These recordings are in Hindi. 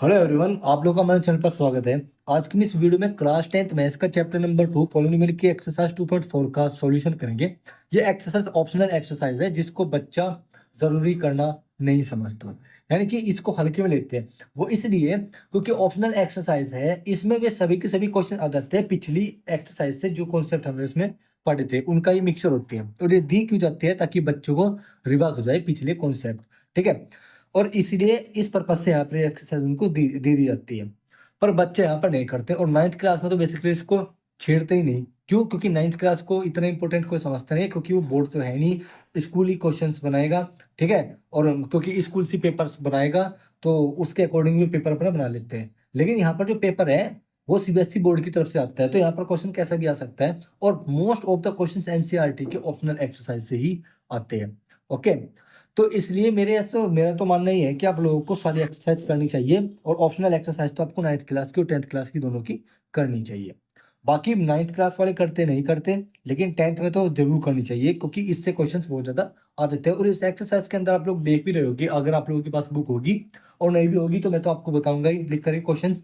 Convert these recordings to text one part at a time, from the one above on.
हेलो एवरीवन, आप लोगों का हमारे चैनल पर स्वागत है। आज की इस वीडियो में क्लास 10th मैथ्स का चैप्टर नंबर 2 पॉलिनोमियल की एक्सरसाइज 2.4 का सॉल्यूशन करेंगे। ये एक्सरसाइज ऑप्शनल एक्सरसाइज है जिसको बच्चा जरूरी करना नहीं समझता, यानी कि इसको हल्के में लेते हैं। वो इसलिए क्योंकि ऑप्शनल एक्सरसाइज है, इसमें वे सभी के सभी क्वेश्चन आ जाते हैं पिछली एक्सरसाइज से। जो कॉन्सेप्ट हमने उसमें पढ़े थे उनका ही मिक्सर होते हैं, और ये दी क्यों जाती है ताकि बच्चों को रिवाज हो जाए पिछले कॉन्सेप्ट। ठीक है, और इसलिए इस पर्पज से यहाँ पर एक्सरसाइज उनको दे दी जाती है, पर बच्चे यहाँ पर नहीं करते। और नाइन्थ क्लास में तो बेसिकली इसको छेड़ते ही नहीं। क्यों? क्योंकि नाइन्थ क्लास को इतना इंपॉर्टेंट कोई समझता नहीं है, क्योंकि वो बोर्ड तो है नहीं, स्कूल ही क्वेश्चंस बनाएगा। ठीक है, और क्योंकि स्कूल से पेपर्स बनाएगा तो उसके अकॉर्डिंग भी पेपर अपना बना लेते हैं। लेकिन यहाँ पर जो पेपर है वो सीबीएसई बोर्ड की तरफ से आता है, तो यहाँ पर क्वेश्चन कैसा भी आ सकता है। और most of the question NCERT के ऑप्शनल एक्सरसाइज से ही आते हैं। ओके, तो इसलिए मेरा तो मानना ही है कि आप लोगों को सारी एक्सरसाइज करनी चाहिए, और ऑप्शनल एक्सरसाइज तो आपको 9th क्लास की और 10th क्लास की दोनों की करनी चाहिए। बाकी 9th क्लास वाले करते नहीं करते, लेकिन 10th में तो जरूर करनी चाहिए, क्योंकि इससे क्वेश्चंस बहुत ज़्यादा आ जाते हैं। और इस एक्सरसाइज के अंदर आप लोग देख भी रहे होगे, अगर आप लोगों के पास बुक होगी और नहीं भी होगी तो मैं तो आपको बताऊंगा ही लिख कर क्वेश्चन।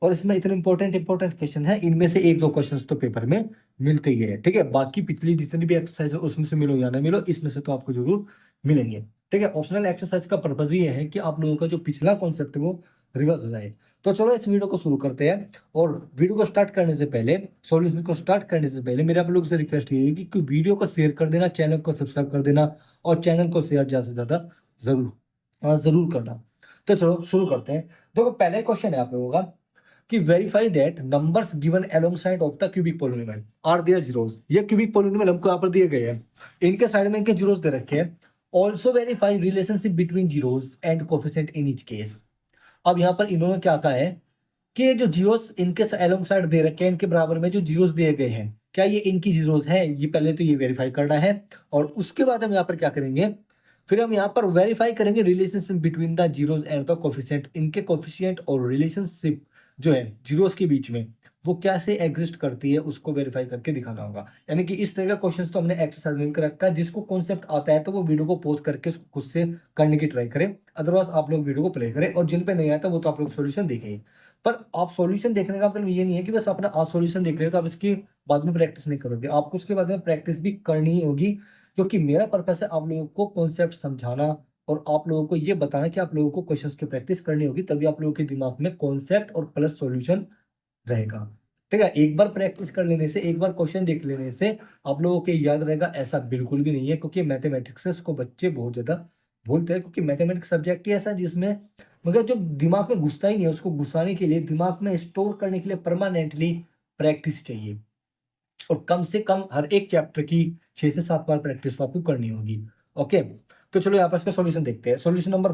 और इसमें इतने इंपॉर्टेंट क्वेश्चन है, इनमें से एक दो क्वेश्चन तो पेपर में मिलते ही है। ठीक है, बाकी पिछली जितनी भी एक्सरसाइज है उसमें से मिलो या ना मिलो, इसमें से तो आपको जरूर मिलेंगे। ठीक है, ऑप्शनल एक्सरसाइज का पर्पज ये है कि आप लोगों का जो पिछला कॉन्सेप्ट है वो रिवर्स हो जाए। तो चलो इस वीडियो को शुरू करते हैं। और वीडियो को स्टार्ट करने से पहले, सॉल्यूशन को स्टार्ट करने से पहले मेरे आप लोगों से रिक्वेस्ट ये है कि वीडियो को शेयर कर देना, चैनल को सब्सक्राइब कर देना, और चैनल को शेयर ज्यादा से ज्यादा जरूर करना। तो चलो शुरू करते हैं। देखो, पहला क्वेश्चन है आप लोगों का कि verify that numbers given alongside of the cubic polynomial are their zeros. ये क्यूबिक पॉलिनोमियल हमको यहाँ पर दिए गए हैं, इनके साइड में इनके जीरोस दे रखे हैं। Also verify relationship between zeros and coefficient in each case. अब यहाँ पर इन्होंने क्या कहा है कि जो जीरोस इनके अलोंगसाइड दे रखे हैं, इनके बराबर में जो जीरोस दिए गए हैं, क्या ये इनकी जीरोस है? ये पहले तो ये वेरीफाई करना है, और उसके बाद हम यहाँ पर क्या करेंगे, फिर हम यहाँ पर वेरीफाई करेंगे relationship between the zeros and the coefficient. इनके कोफिशिएंट और रिलेशनशिप जो है जीरोस के बीच में वो कैसे एग्जिस्ट करती है उसको वेरीफाई करके दिखाना होगा। यानी कि इस तरह का क्वेश्चंस तो हमने एक्सरसाइज में कर रखा है। जिसको कॉन्सेप्ट आता है तो वो वीडियो को पॉज करके उसको खुद से करने की ट्राई करें, अदरवाइज आप लोग वीडियो को प्ले करें, और जिन पे नहीं आता वो तो आप लोग सॉल्यूशन देखें। पर आप सॉल्यूशन देखने का मतलब ये नहीं है कि बस अपना आज सॉल्यूशन देख रहे हो तो आप इसकी बाद में प्रैक्टिस नहीं करोगे, आपको उसके बाद में प्रैक्टिस भी करनी ही होगी। क्योंकि मेरा पर्पस है आप लोगों को कॉन्सेप्ट समझाना, और आप लोगों को ये बताना कि आप लोगों को क्वेश्चंस की प्रैक्टिस करनी होगी, तभी आप लोगों के दिमाग में कॉन्सेप्ट और प्लस सॉल्यूशन रहेगा। ठीक है, एक बार प्रैक्टिस कर लेने से, एक बार क्वेश्चन देख लेने से आप लोगों के याद रहेगा, ऐसा बिल्कुल भी नहीं है। क्योंकि मैथमेटिक्स को बच्चे बहुत ज्यादा भूलते हैं, क्योंकि मैथमेटिक्स सब्जेक्ट ही ऐसा है जिसमें मगर जो दिमाग में घुसता ही नहीं है, उसको घुसाने के लिए, दिमाग में स्टोर करने के लिए परमानेंटली प्रैक्टिस चाहिए। और कम से कम हर एक चैप्टर की 6 से 7 बार प्रैक्टिस आपको करनी होगी। ओके, तो चलो यहाँ पर इसका सॉल्यूशन देखते हैं। सॉल्यूशन नंबर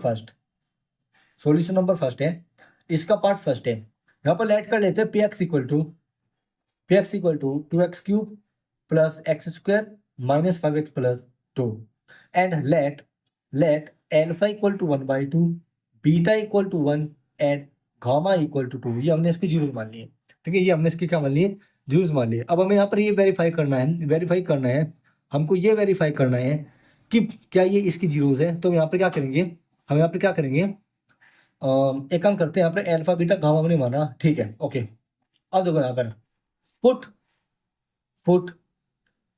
फर्स्ट है, इसका पार्ट फर्स्ट है। यहाँ पर लेट कर लेते हैं p x equal to 2x³ plus x square minus 5x plus 2, and let alpha equal to 1/2, beta equal to 1 and gamma equal to 2। ये हमने इसके जीरोस मान लिए। ठीक है, ये हमने इसके क्या मान लिए? जीरोस मान लिए। अब हमें यहाँ पर ये वेरीफाई करना है, हमको ये वेरीफाई करना है कि क्या ये इसकी जीरोस है। तो यहाँ पर क्या करेंगे, हम यहाँ पर क्या करेंगे, एक काम करते हैं, यहाँ पर अल्फा बीटा गामा हमने माना। ठीक है, ओके। अब देखो यहाँ पर put put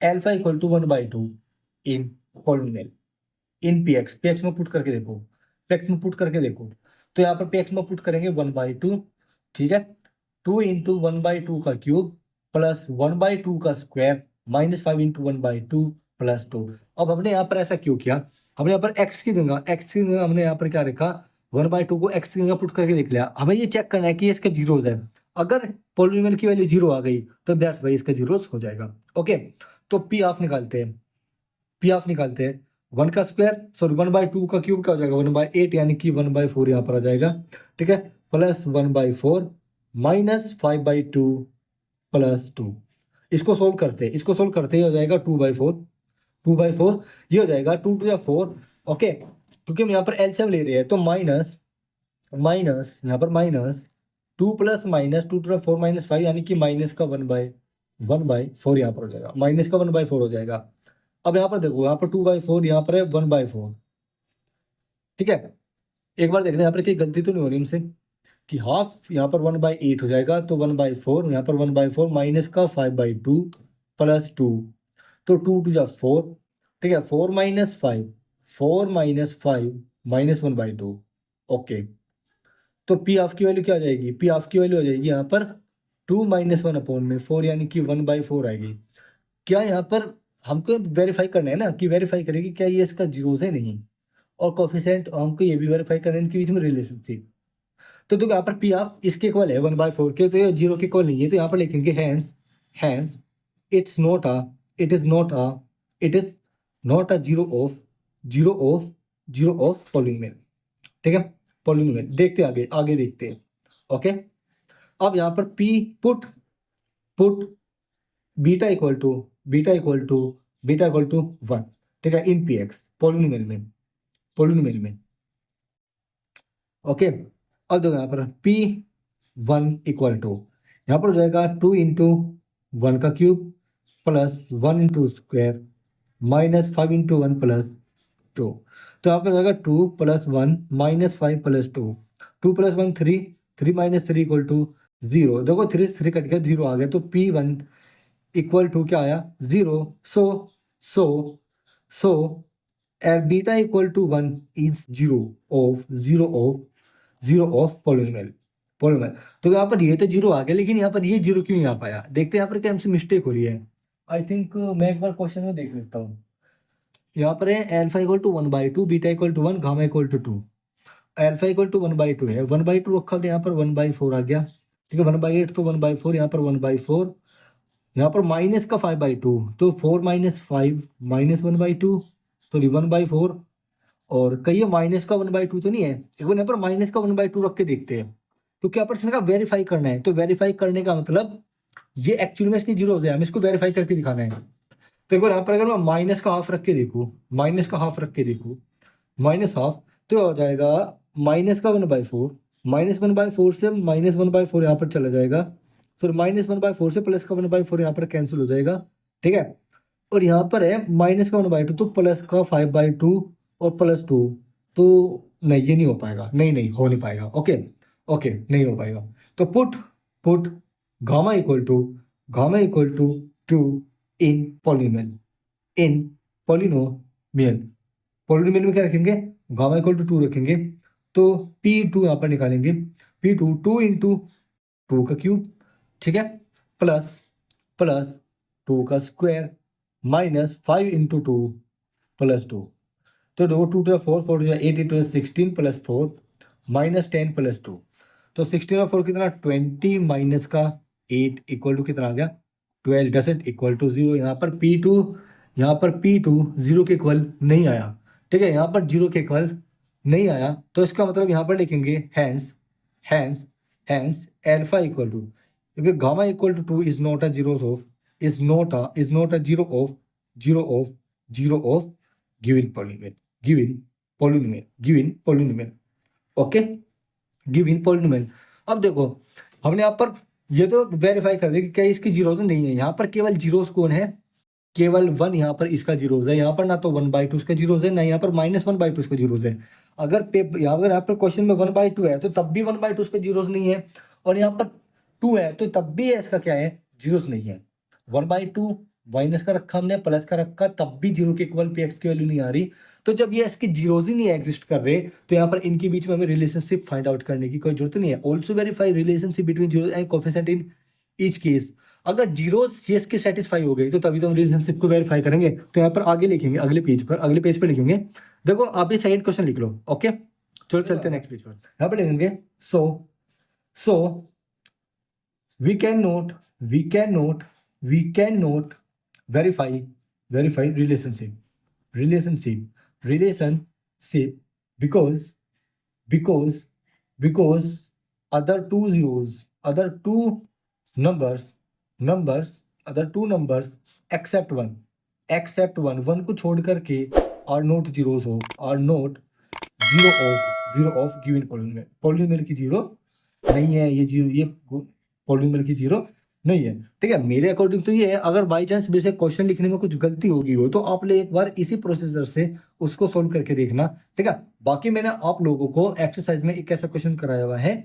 alpha equal to 1/2 in polynomial in p x में पुट करके देखो, तो यहाँ पर पी एक्स में पुट करेंगे 1/2। ठीक है, 2 इंटू 1/2 का क्यूब प्लस 1/2 का स्क्वायर माइनस 5 इंटू 1/2 प्लस 2। अब हमने यहाँ पर ऐसा क्यों किया? हमने यहाँ पर एक्स की जगह हमने यहाँ पर क्या रखा, 1/2 को एक्स की जगह पुट करके देख लिया। हमें ये चेक करना है कि इसका जीरोस है। अगर पॉलिनोमियल की वैल्यू 0 आ गई तो दैट्स वाई इसका जीरोस हो जाएगा। ओके, तो पी ऑफ निकालते हैं। 1 का क्यूब क्या हो जाएगा, 1/8, यानी कि 1/4 यहाँ पर आ जाएगा। ठीक है, प्लस 1/4 माइनस 5/2 प्लस 2। इसको सोल्व करते ही हो जाएगा 2/4 ये हो जाएगा 2 टू 4। ओके, क्योंकि हम यहाँ पर एलसीएम ले रहे हैं तो माइनस माइनस यहाँ पर minus 2 plus minus 2 to 4 minus 5, यानी कि माइनस का 1/4 यहाँ पर हो जाएगा, माइनस का 1/4 हो जाएगा। अब यहाँ पर देखो, यहाँ पर 2/4, यहाँ पर है 1/4। ठीक है, एक बार देखते हैं यहाँ पर कोई गलती तो नहीं हो रही हमसे। कि हाफ यहाँ पर 1/8 हो जाएगा, तो 1/4, यहाँ पर 1/4 माइनस का 5/2 प्लस 2, तो 2 2 जा 4, ठीक है, 4 - 5, 4 - 5 माइनस 1/2। ओके, तो पी ऑफ की वैल्यू क्या आ जाएगी? पी ऑफ की वैल्यू आ जाएगी यहाँ पर 2 - 1/4 यानी कि 1/4 आएगी। क्या यहाँ पर हमको वेरीफाई करना है ना, कि वेरीफाई करेगी क्या ये इसका जीरोस है नहीं, और कोफिशिएंट हमको ये भी वेरीफाई करना है इनके बीच में रिलेशनशिप। तो देखो यहाँ पर पी ऑफ इसके इक्वल है 1/4 के, तो ये जीरो के इक्वल नहीं है, तो यहाँ पर लिखेंगे hence hence it's not a it is not a it is not a zero of zero of polynomial. ठीक है, पॉलिनोमियल देखते हैं, आगे आगे देखते हैं। ओके, अब यहाँ पर p put put beta equal to beta equal to beta equal to 1, ठीक है, इन पी एक्स पॉलिनोमियल में। ओके, अब देखो यहाँ पर P1 इक्वल टू यहाँ पर हो जाएगा 2 इंटू 1 का cube plus 1 into square minus 5 into 1 plus 2। तो यहाँ पर हो जाएगा 2 + 1 माइनस 5 + 2, 2 + 1 3, 3 - 3 इक्वल टू 0। देखो 3 से 3 कट गया, 0 आ गया, तो P1 इक्वल टू क्या आया? 0। So so so beta equal to 1 is zero of polynomial. तो यहाँ पर ये तो जीरो आ गया, लेकिन यहाँ पर ये जीरो क्यों नहीं आ पाया? देखते हैं यहाँ पर क्या हमसे मिस्टेक हो रही है। आई थिंक मैं एक बार क्वेश्चन में देख लेता हूँ। यहाँ पर है alpha equal to 1/2, beta equal to 1, gamma equal to 2। Alpha equal to 1/2 है, 1/2 रखा, यहाँ पर 1/4 आ गया, ठीक है, 1/8 तो 1/4, यहाँ पर 1/4, यहाँ पर माइनस का 5/2, तो 4 - 5 माइनस 1/2, सॉरी 1/4, और कहीं माइनस का 1/2 तो नहीं है, एक बार यहाँ पर माइनस का 1/2 रख के देखते हैं, क्योंकि यहाँ पर इसका वेरीफाई करना है। तो वेरीफाई करने का मतलब ये एक्चुअली में इसकी जीरो हो जाए, हमें इसको वेरीफाई करके दिखाना है। तो एक बार यहाँ पर अगर मैं माइनस का हाफ रख के देखूँ, माइनस हाफ, तो हो जाएगा माइनस का 1/4, -1/4 से -1/4 यहाँ पर चला जाएगा, फिर -1/4 से प्लस का 1/4 यहाँ पर कैंसिल हो जाएगा, ठीक है। और यहाँ पर है माइनस का 1/2, तो प्लस का 5/2 और प्लस 2, तो नहीं, ये नहीं हो पाएगा, नहीं हो नहीं पाएगा। ओके ओके, नहीं हो पाएगा। तो put put gamma equal to 2 in polynomial में क्या रखेंगे? गामा इक्वल टू 2 रखेंगे, तो P2 यहाँ पर निकालेंगे, P2 2 इंटू 2 का क्यूब, ठीक है, प्लस 2 का स्क्वायर माइनस 5 इंटू 2 प्लस 2, तो 2 2 4 4 8 8 16 प्लस 4 माइनस 10 प्लस 2, तो 16 और 4 कितना? 20 माइनस का 8 इक्वल टू कितना आ गया? 12 डजंट इक्वल टू 0। यहाँ पर P2 0 के इक्वल नहीं आया, ठीक है, यहाँ पर 0 के इक्वल नहीं आया, तो इसका मतलब यहाँ पर लिखेंगे हैंस एल्फा इक्वल टू, क्योंकि gamma equal to 2 is not a zero of given polynomial. Okay, given polynomial. अब देखो हमने यहाँ पर ये तो वेरीफाई कर दिया कि क्या इसकी जीरोस नहीं है, यहाँ पर केवल जीरोस कौन है? केवल 1 यहाँ पर इसका जीरोस है, यहाँ पर ना तो 1/2 इसका जीरोस है, ना यहाँ पर -1/2 इसका जीरोस है। अगर यहाँ पर क्वेश्चन में 1/2 है, तो तब भी 1/2 इसका जीरोस नहीं है, और यहाँ पर 2 है, तो तब भी इसका क्या है? जीरोस नहीं है। 1/2 माइनस का रखा हमने, प्लस का रखा, तब भी 0 के इक्वल पे एक्स की वैल्यू नहीं आ रही। तो जब ये इसके जीरोस ही नहीं एग्जिस्ट कर रहे, तो यहाँ पर इनके बीच में हमें रिलेशनशिप फाइंड आउट करने की कोई जरूरत नहीं है। Also verify relationship between zeros and coefficient in each case. अगर जीरोस येस की सेटिस्फाई हो गई, तो तभी तो हम रिलेशनशिप को वेरीफाई करेंगे। तो यहाँ पर आगे लिखेंगे, अगले पेज पर लिखेंगे। देखो आप ये सेकंड क्वेश्चन लिख लो। ओके, चलो चलते हैं नेक्स्ट पेज पर। यहाँ पर लिखेंगे सो we cannot verify relationship because other two zeros, other two numbers except one को छोड़ करके are not zeros of given polynomial की जीरो नहीं है, ये पॉलिनोमियल की जीरो नहीं है, ठीक है। मेरे अकॉर्डिंग तो ये है। अगर बाई चांस मेरे से क्वेश्चन लिखने में कुछ गलती होगी हो, तो आप एक बार इसी प्रोसीजर से उसको सोल्व करके देखना, ठीक है। बाकी मैंने आप लोगों को एक्सरसाइज में एक ऐसा क्वेश्चन कराया हुआ है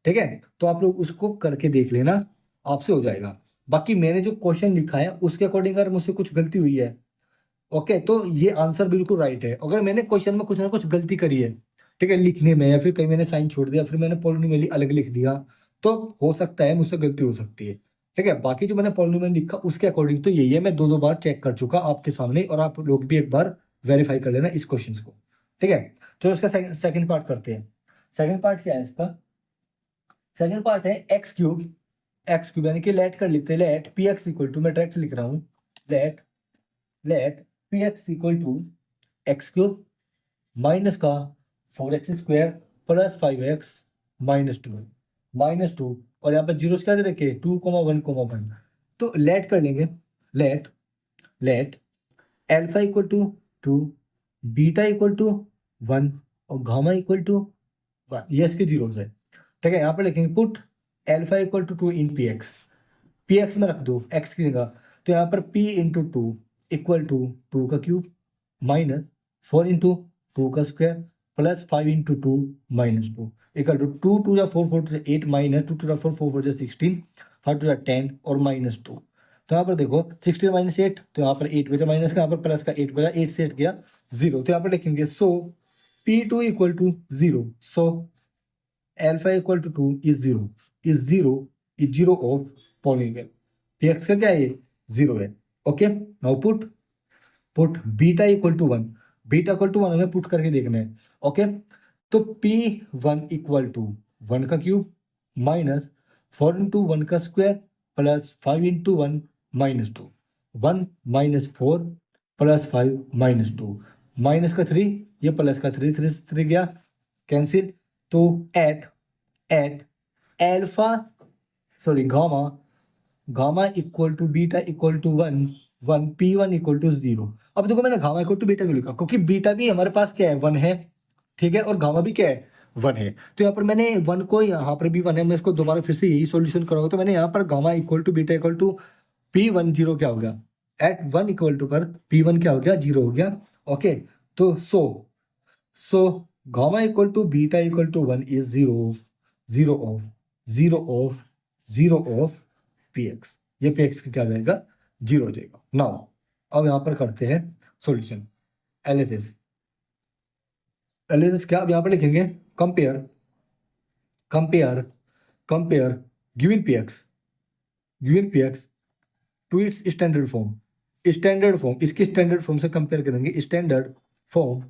ठीक है, तो आप लोग उसको करके देख लेना, आपसे हो जाएगा। बाकी मैंने जो क्वेश्चन लिखा है उसके अकॉर्डिंग अगर मुझसे कुछ गलती हुई है, ओके, तो ये आंसर बिल्कुल राइट है। अगर मैंने क्वेश्चन में कुछ ना कुछ गलती करी है, ठीक है, लिखने में, या फिर कहीं मैंने साइन छोड़ दिया, फिर मैंने पॉलिनोमियल अलग लिख दिया, तो हो सकता है मुझसे गलती हो सकती है। ठीक है, बाकी जो मैंने पॉलिनोमियल लिखा उसके अकॉर्डिंग तो यही है, मैं दो दो बार चेक कर चुका आपके सामने, और आप लोग भी एक बार वेरीफाई कर लेना इस क्वेश्चन को। ठीक है, तो इसका सेकंड पार्ट करते हैं। सेकंड पार्ट क्या है इसका? सेकंड पार्ट है एक्स क्यूब। एक्स क्यूब यानी कि लेट कर लेते हैं, let p x equal to, मैं डायरेक्ट लिख रहा हूँ, let let p x equal to x cube minus का 4x² plus 5x minus two, और यहाँ पर जीरो क्या दे रखे, 2,1,1। तो लेट कर लेंगे, let let alpha equal to 2, beta equal to 1, और गामा इक्वल टू 1, ये इसके जीरोस है। ठीक है, यहाँ पर लिखेंगे put alpha equal to 2 in p x में रख दो एक्स की जगह, तो यहाँ पर p into two equal to 2 का क्यूब माइनस 4 इंटू 2 का square plus 5 into 2 minus 2 equal to 2 2 या 4 4 8 माइनस 2 2 4 4 4 16 5 2 10 और माइनस 2। तो यहाँ पर देखो 16 माइनस 8, तो यहाँ पर 8 बचा माइनस का, यहाँ पर प्लस का 8 बचा, 8 से 8 गया 0, तो यहाँ पर लिखेंगे so p2 equal to 0, so alpha equal to 2 is zero of polynomial. px का क्या है, ये 0 है। Okay, now put beta equal to 1, beta equal to 1 हमें पुट करके देखना है। ओके, तो p1 इक्वल टू 1 का क्यूब माइनस 4 इंटू 1 का square plus 5 into 1 minus 2, 1 minus 4 plus 5 minus 2, minus का 3, ये प्लस का 3, 3 3 गया कैंसिल। तो at alpha sorry gamma equal to beta equal to 1 p1 equal to 0। अब देखो मैंने गामा इक्वल टू बीटा क्यों लिखा, क्योंकि बीटा भी हमारे पास क्या है, 1 है। ठीक है, और गामा भी क्या है, 1 है। तो यहाँ पर मैंने 1 को, यहाँ पर भी 1 है, मैं इसको दोबारा फिर से यही सॉल्यूशन करूंगा, तो मैंने यहाँ पर gamma equal to beta equal to p1 0 क्या हो गया, एट 1 इक्वल टू पर p1 क्या हो गया, 0 हो गया। ओके, तो so gamma equal to beta equal to 1 is 0 of 0 of p x, ये पी एक्स का क्या जाएगा, 0 हो जाएगा। नाउ अब यहाँ पर करते हैं सॉल्यूशन, एनालिसिस। एनालिसिस क्या, अब यहाँ पर लिखेंगे compare compare compare given p x to its standard form, इसके स्टैंडर्ड फॉर्म से कंपेयर करेंगे, standard form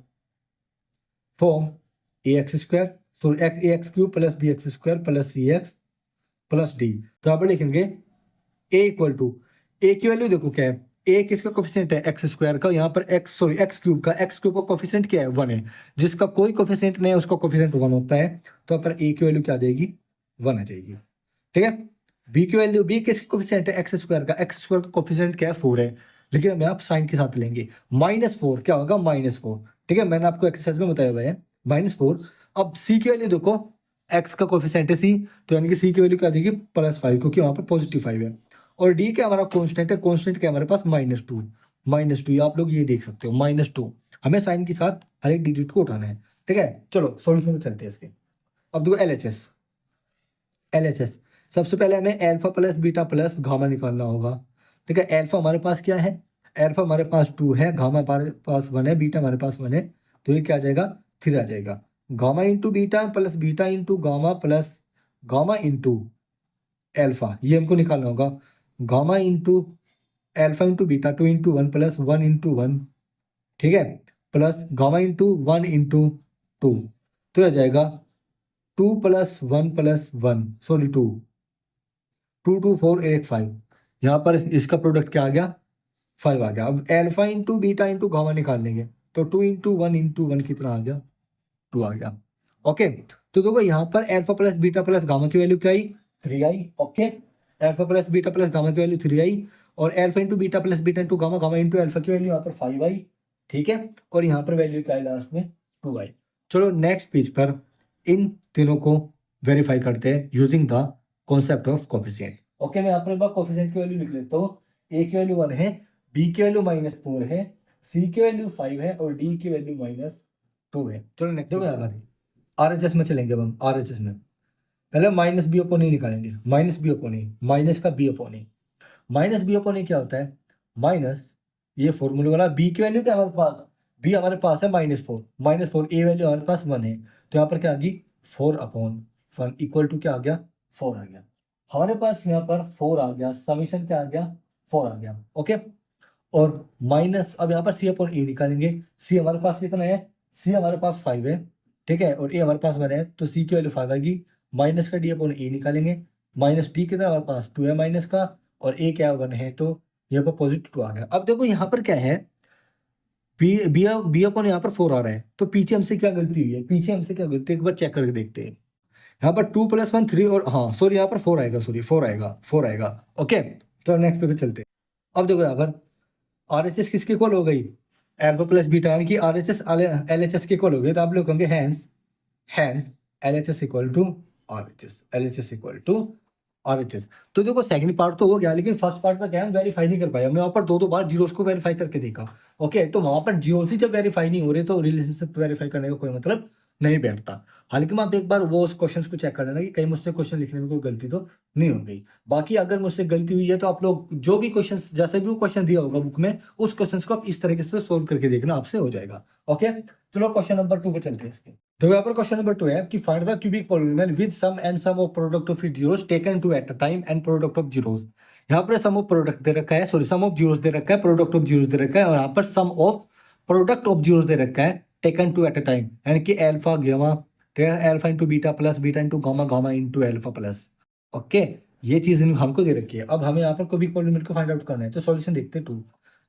a x square, sorry a x cube plus b x square plus c x plus d. तो यहाँ पर लिखेंगे ए इक्वल टू, ए की वैल्यू देखो क्या है, ए किसका कोफिशिएंट है, एक्स स्क्वायर का, यहाँ पर एक्स क्यूब का कोफिशिएंट क्या है, 1 है। जिसका कोई कोफिशिएंट नहीं है उसका कोफिशिएंट 1 होता है, तो यहाँ पर ए की वैल्यू क्या आ जाएगी, 1 आ जाएगी। ठीक है, बी की वैल्यू, बी किसका कोफिशिएंट है, एक्स स्क्वायर का कोफिशिएंट क्या है, 4 है, लेकिन हमें आप साइन के साथ लेंगे, -4 क्या होगा, -4। ठीक है, मैंने आपको एक्सरसाइज में बताया हुआ है -4। अब सी की वैल्यू देखो, एक्स का कोफिशिएंट है सी, तो यानी कि सी की वैल्यू क्या आ जाएगी, +5, क्योंकि वहां पर +5 है। और डी क्या हमारा कांस्टेंट है, कांस्टेंट क्या हमारे पास, -2 आप लोग ये देख सकते हो, -2। हमें साइन के साथ हर एक डिजिट को उठाना है। ठीक है, चलो सॉल्यूशन में चलते हैं इसके। अब देखो एलएचएस, सबसे पहले हमें alpha plus beta plus gamma निकालना होगा। ठीक है, अल्फा हमारे पास क्या है, अल्फा हमारे पास 2 है, गामा हमारे पास 1 है, बीटा हमारे पास 1 है, तो ये क्या आ जाएगा, 3 आ जाएगा। Gamma into beta plus beta into gamma plus gamma into alpha, ये हमको निकालना होगा। Gamma into alpha into beta 2 into 1 plus 1 into 1, ठीक है, प्लस गामा इंटू 1 इंटू 2, तो आ जाएगा 2 प्लस 1 प्लस 1, सॉरी 2 2 2 4 8 5, यहाँ पर इसका प्रोडक्ट क्या आ गया, 5 आ गया। अब alpha into beta into gamma निकाल लेंगे, तो 2 इंटू 1 कितना आ गया, 2 आ गया। ओके, तो देखो यहाँ पर alpha plus beta plus gamma की वैल्यू क्या आई, 3 आई। Okay, alpha plus beta plus gamma की वैल्यू 3 आई, और alpha into beta plus beta into gamma, gamma into alpha की वैल्यू यहाँ पर 5 आई। ठीक है, और यहाँ पर वैल्यू क्या आई लास्ट में, 2 आई। चलो नेक्स्ट पेज पर इन तीनों को वेरीफाई करते हैं using the concept of coefficient. Okay, मैं यहाँ पर एक बार कोफिशिएंट की वैल्यू लिख लेता हूँ। ए की वैल्यू 1 है, बी की वैल्यू -4 है, सी की वैल्यू 5 है, और डी की वैल्यू -2 है। चलो नेक्स्ट देखो यहाँ पर आरएचएस में चलेंगे, अब हम आरएचएस में पहले माइनस बी अपॉन ए निकालेंगे, माइनस बी अपॉन ए, माइनस का बी अपॉन ए, माइनस बी अपॉन ए क्या होता है, माइनस ये फॉर्मूले वाला बी की वैल्यू क्या है हमारे पास, बी हमारे पास है -4, -4, ए वैल्यू हमारे पास 1 है, तो यहाँ पर क्या आ गई 4/1 इक्वल टू क्या आ गया 4 आ गया, हमारे पास यहाँ पर 4 आ गया, समीशन क्या आ गया 4 आ गया। ओके, और माइनस अब यहाँ पर सी अपॉन ए निकालेंगे, सी हमारे पास कितना है, सी हमारे पास 5 है, ठीक है, और ए हमारे पास 1 है, तो सी की वैल्यू 5 आएगी, माइनस का डी अपॉन ए निकालेंगे, माइनस डी कितना हमारे पास 2 है माइनस का, और ए क्या 1 है, तो यहाँ पर पॉजिटिव 2 आ गया। अब देखो यहाँ पर क्या है, बी बी बी अपॉन यहाँ पर 4 आ रहा है, तो पीछे हमसे क्या गलती हुई है, पीछे हमसे क्या गलती है, एक बार चेक करके देखते हैं। यहाँ पर 2 + 1 3, और हाँ सॉरी यहाँ पर 4 आएगा, सॉरी 4 आएगा। ओके, तो नेक्स्ट पे चलते हैं। अब देखो यहाँ पर RHS किसके इक्वल हो गई, अल्फा प्लस बीटा, यानी कि RHS LHS के इक्वल हो गए, तो आप लोग कहेंगे hence LHS equal to RHS। तो देखो सेकंड पार्ट तो हो गया, लेकिन फर्स्ट पार्ट में क्या है, हम वेरीफाई नहीं कर पाए, हमने वहाँ पर दो बार जीरोस को वेरीफाई करके देखा। ओके, तो वहाँ पर जीरोस ही जब वेरीफाई नहीं हो रहे, तो रिलेशनशिप वेरीफाई करने का कोई मतलब नहीं बैठता। हालांकि मैं आप एक बार वो उस क्वेश्चन को चेक कर लेना कि कहीं मुझसे क्वेश्चन लिखने में कोई गलती तो नहीं हो गई। बाकी अगर मुझसे गलती हुई है तो आप लोग जो भी क्वेश्चन, जैसे भी वो क्वेश्चन दिया होगा बुक में, उस क्वेश्चन को आप इस तरीके से सोल्व करके देखना, आपसे हो जाएगा। ओके, चलो क्वेश्चन नंबर 2 पे चलते हैं इसके। तो यहाँ पर क्वेश्चन नंबर 2 है कि find the cubic polynomial with sum and sum of product of its zeros taken two at a time and product of zeros. यहाँ पर सम ऑफ प्रोडक्ट दे रखा है, सॉरी सम ऑफ जीरोस दे रखा है, प्रोडक्ट ऑफ जीरोस दे रखा है, और यहाँ पर sum of product of zeros दे रखा है taken two at a time, यानी कि अल्फा गामा, ठीक है, alpha into beta plus beta into gamma, gamma into alpha plus. Okay, ये चीज हमको दे रखी है। अब हमें यहाँ पर क्यूबिक पॉलिनोमियल को फाइंड आउट करना है, तो सॉल्यूशन देखते हैं 2।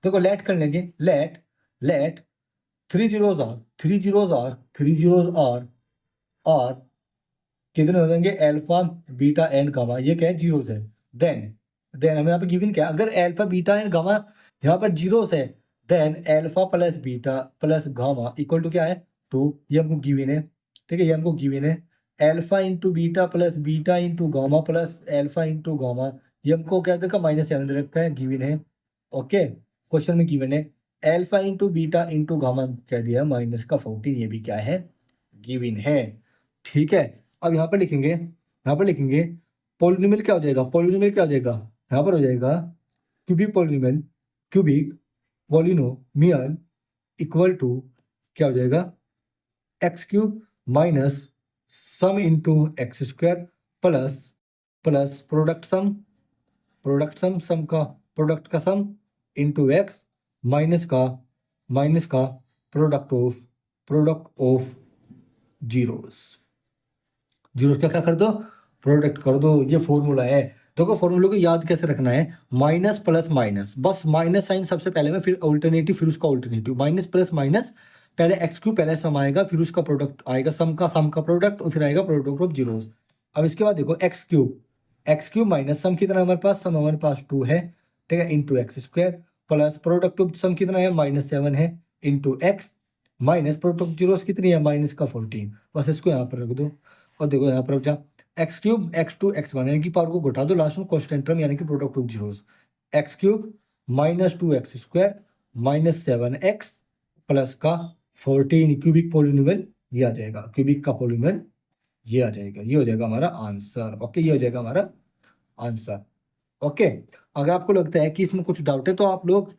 देखो लेट कर लेंगे, लेट 3 zeros are कितने हो जाएंगे, अल्फा बीटा एंड गामा, ये क्या है जीरोस है। देन हमें यहाँ पे गिवन क्या है, अगर अल्फा बीटा एंड गामा यहाँ पर जीरोस है, then alpha plus beta plus gamma equal to क्या है 2, ये हमको गिवन है, ठीक है, ये हमको गिवन है। Alpha into beta plus beta into gamma plus alpha into gamma, ये हमको क्या देखा -7 दे रखा है, गिवन है। ओके, क्वेश्चन में गिवन है alpha into beta into gamma क्या दिया -14, ये भी क्या है गिवन है, ठीक है। अब यहाँ पर लिखेंगे पॉलिनोमियल क्या हो जाएगा, पॉलिनोमियल क्या हो जाएगा, यहाँ पर हो जाएगा क्यूबिक पॉलिनोमियल इक्वल टू क्या हो जाएगा x³ minus sum into x² plus product sum का प्रोडक्ट का सम इंटू x माइनस का प्रोडक्ट ऑफ जीरोस क्या कर दो, प्रोडक्ट कर दो, ये फॉर्मूला है। देखो फॉर्मूले को याद कैसे रखना है, माइनस प्लस माइनस, बस माइनस साइन सबसे पहले में, फिर अल्टरनेटिव, फिर उसका अल्टरनेटिव, माइनस प्लस माइनस, पहले x³ पहले सम आएगा, फिर उसका प्रोडक्ट आएगा, सम का प्रोडक्ट, और फिर आएगा प्रोडक्ट ऑफ जीरोस। अब इसके बाद देखो x³ माइनस सम कितना है हमारे पास, सम हमारे पास 2 है, ठीक है, into x² plus product of sum कितना है -7 है, into x minus product of zeros कितनी है -14, बस इसको यहाँ पर रख दो। और देखो यहाँ पर बचा x³ x2 x1, यानी कि पावर को घटा दो, लास्ट में कांस्टेंट टर्म यानी कि product of zeros, x³ -2x² -7x plus का 14 क्यूबिक पॉलिनोमियल, ये आ जाएगा क्यूबिक का पॉलिनोमियल, ये आ जाएगा, ये हो जाएगा हमारा आंसर। ओके, ये हो जाएगा हमारा आंसर। ओके, अगर आपको लगता है कि इसमें कुछ डाउट है तो आप लोग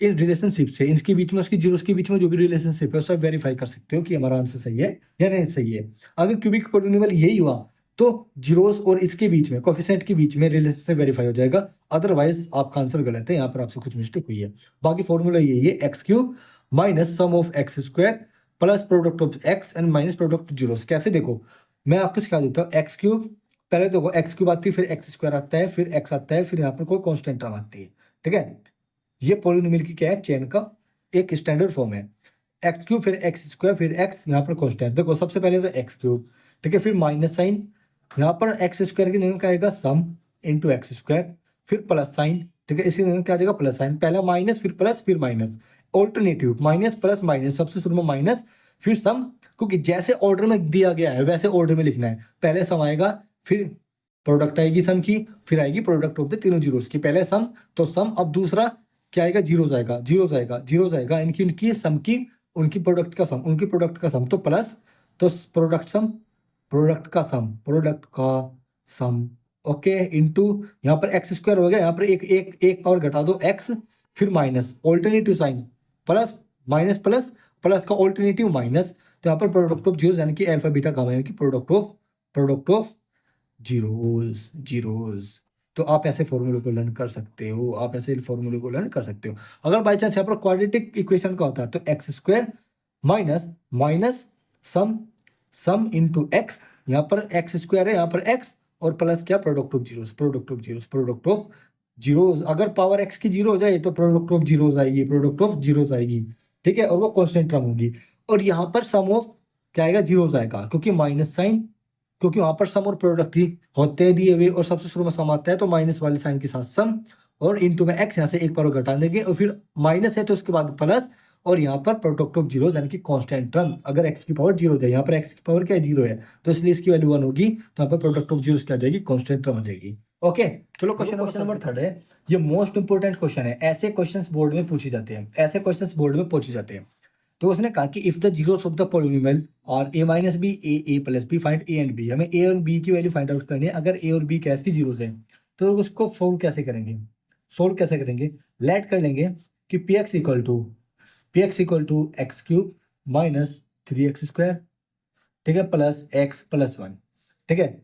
इन रिलेशनशिप से, इनके बीच में, उसकी जीरोस के बीच में जो भी रिलेशनशिप है उसको वेरीफाई कर सकते हो कि हमारा आंसर सही है या नहीं सही है। अगर क्यूबिक पॉलिनोमियल यही हुआ तो जीरोस और इसके बीच में, कोएफिशिएंट के बीच में रिलेशनशिप वेरीफाई हो जाएगा, अदरवाइज आपका आंसर गलत है, यहाँ पर आपसे कुछ मिस्टेक हुई है। बाकी फॉर्मूला यही है, x³ minus some of x² plus product of x and minus product zeros. कैसे देखो, मैं आपको सिखा देता हूँ, x³ पहले देखो x³ आती है, फिर x² आता है, फिर x आता है, फिर यहाँ पर कोई कॉन्स्टेंट टर्म आती है, ठीक है। ये पॉलिनोमियल की क्या है, चेन का एक स्टैंडर्ड फॉर्म है, x³ फिर x², फिर x, यहाँ पर कॉन्स्टेंट। देखो सबसे पहले तो x³, ठीक है, फिर माइनस साइन, यहाँ पर x² की जगह क्या आएगा सम इंटू x², फिर प्लस साइन, ठीक है, इसकी जगह क्या आ जाएगा प्लस साइन, पहला माइनस फिर प्लस फिर minus, alternative minus plus minus, सबसे शुरू में माइनस फिर सम, क्योंकि जैसे ऑर्डर में दिया गया है वैसे ऑर्डर में लिखना है, पहले सम आएगा, फिर प्रोडक्ट आएगी सम की, फिर आएगी प्रोडक्ट ऑफ द तीनों जीरोस की, पहले सम तो सम, अब दूसरा क्या आएगा जीरोस आएगा, इनकी उनकी सम की, उनकी प्रोडक्ट का सम तो प्लस, तो प्रोडक्ट प्रोडक्ट का सम ओके इंटू यहाँ पर एक्स स्क्वायर हो गया, यहाँ पर एक पावर घटा दो एक्स, फिर minus alternative sign, plus minus plus, plus का ऑल्टरनेटिव माइनस, तो यहाँ पर प्रोडक्ट ऑफ जीरोस यानी कि अल्फा बीटा गामा यानी कि प्रोडक्ट ऑफ जीरोस। तो आप ऐसे फॉर्मूले को लर्न कर सकते हो, अगर बाई चांस यहाँ पर क्वाड्रेटिक इक्वेशन का होता है तो x square minus minus sum into x, यहाँ पर एक्स स्क्वायर है, यहाँ पर एक्स, और प्लस क्या प्रोडक्ट ऑफ जीरोस। अगर पावर एक्स की जीरो हो जाए तो प्रोडक्ट ऑफ जीरोस आएगी, ठीक है, और वो कांस्टेंट टर्म होगी। और यहाँ पर सम ऑफ क्या आएगा, जीरोस आएगा, क्योंकि माइनस साइन, क्योंकि वहां पर सम और प्रोडक्ट ही होते हैं दिए हुए, और सबसे शुरू में सम आता है तो माइनस वाले साइन के साथ सम, और इनटू में एक्स, यहाँ से एक पावर घटा देंगे, और फिर माइनस है तो उसके बाद प्लस, और यहाँ पर प्रोडक्ट ऑफ जीरो यानी कि कांस्टेंट टर्म, अगर एक्स की पावर जीरो है, यहाँ पर एक्स की पावर क्या है, जीरो है, तो इसलिए इसकी वैल्यू 1 होगी, तो यहाँ पर प्रोडक्ट ऑफ जीरो क्या आ जाएगी, कांस्टेंट टर्म आ जाएगी। ओके, चलो क्वेश्चन नंबर थर्ड है, ये मोस्ट इंपोर्टेंट क्वेश्चन है, ऐसे क्वेश्चन बोर्ड में पूछे जाते हैं, तो उसने कहा कि if the zeros of the polynomial और a minus b a plus b find a and b, हमें a और b की वैल्यू फाइंड आउट करनी है। अगर a और b कैश की जीरोस है तो उसको सोल्व कैसे करेंगे, लेट कर लेंगे कि px equal to x cube minus 3x square, ठीक है, प्लस x प्लस 1, ठीक है,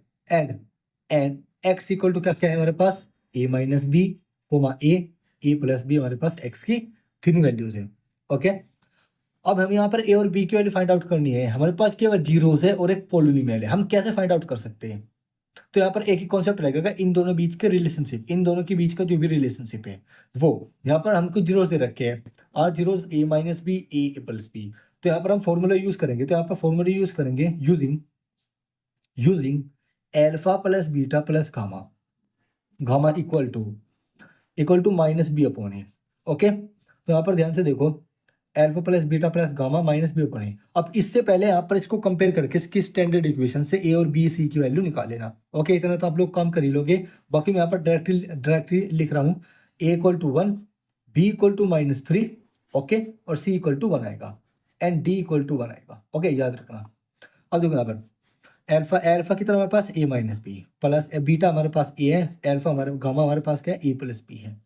एंड x इक्वल टू क्या है हमारे पास, a minus b comma a plus b, हमारे पास x की 3 वैल्यूज है। ओके, अब हम यहाँ पर a और b की वैल्यू फाइंड आउट करनी है, हमारे पास केवल जीरोस है और एक पॉलिनोमियल है, हम कैसे फाइंड आउट कर सकते हैं। तो यहाँ पर एक ही कॉन्सेप्ट लगेगा, इन दोनों बीच के रिलेशनशिप, इन दोनों के बीच का जो भी रिलेशनशिप है वो, यहाँ पर हमको जीरोस दे रखे हैं, are zeros a minus b a plus b, तो यहाँ पर हम फॉर्मूला यूज करेंगे, तो यहाँ पर फॉर्मूला यूज करेंगे using alpha plus beta plus gamma equal to minus b upon a. Okay, तो यहाँ पर ध्यान से देखो, alpha plus beta plus gamma minus b upon a. अब इससे पहले यहाँ पर इसको कंपेयर करके इसकी स्टैंडर्ड इक्वेशन से ए और बी सी की वैल्यू निकाल लेना। ओके, इतना तो आप लोग काम कर ही लोगे, बाकी मैं यहाँ पर डायरेक्टली लिख रहा हूँ, a equal to 1, b equal to -3, okay, और सी इक्वल टू 1 आएगा, एंड डी इक्वल टू 1 आएगा। ओके, याद रखना। अब देखो यहाँ पर एल्फा कितना हमारे पास ए माइनस बी, प्लस बीटा हमारे पास ए है, एल्फा हमारे गामा हमारे पास क्या है, ए प्लस बी है,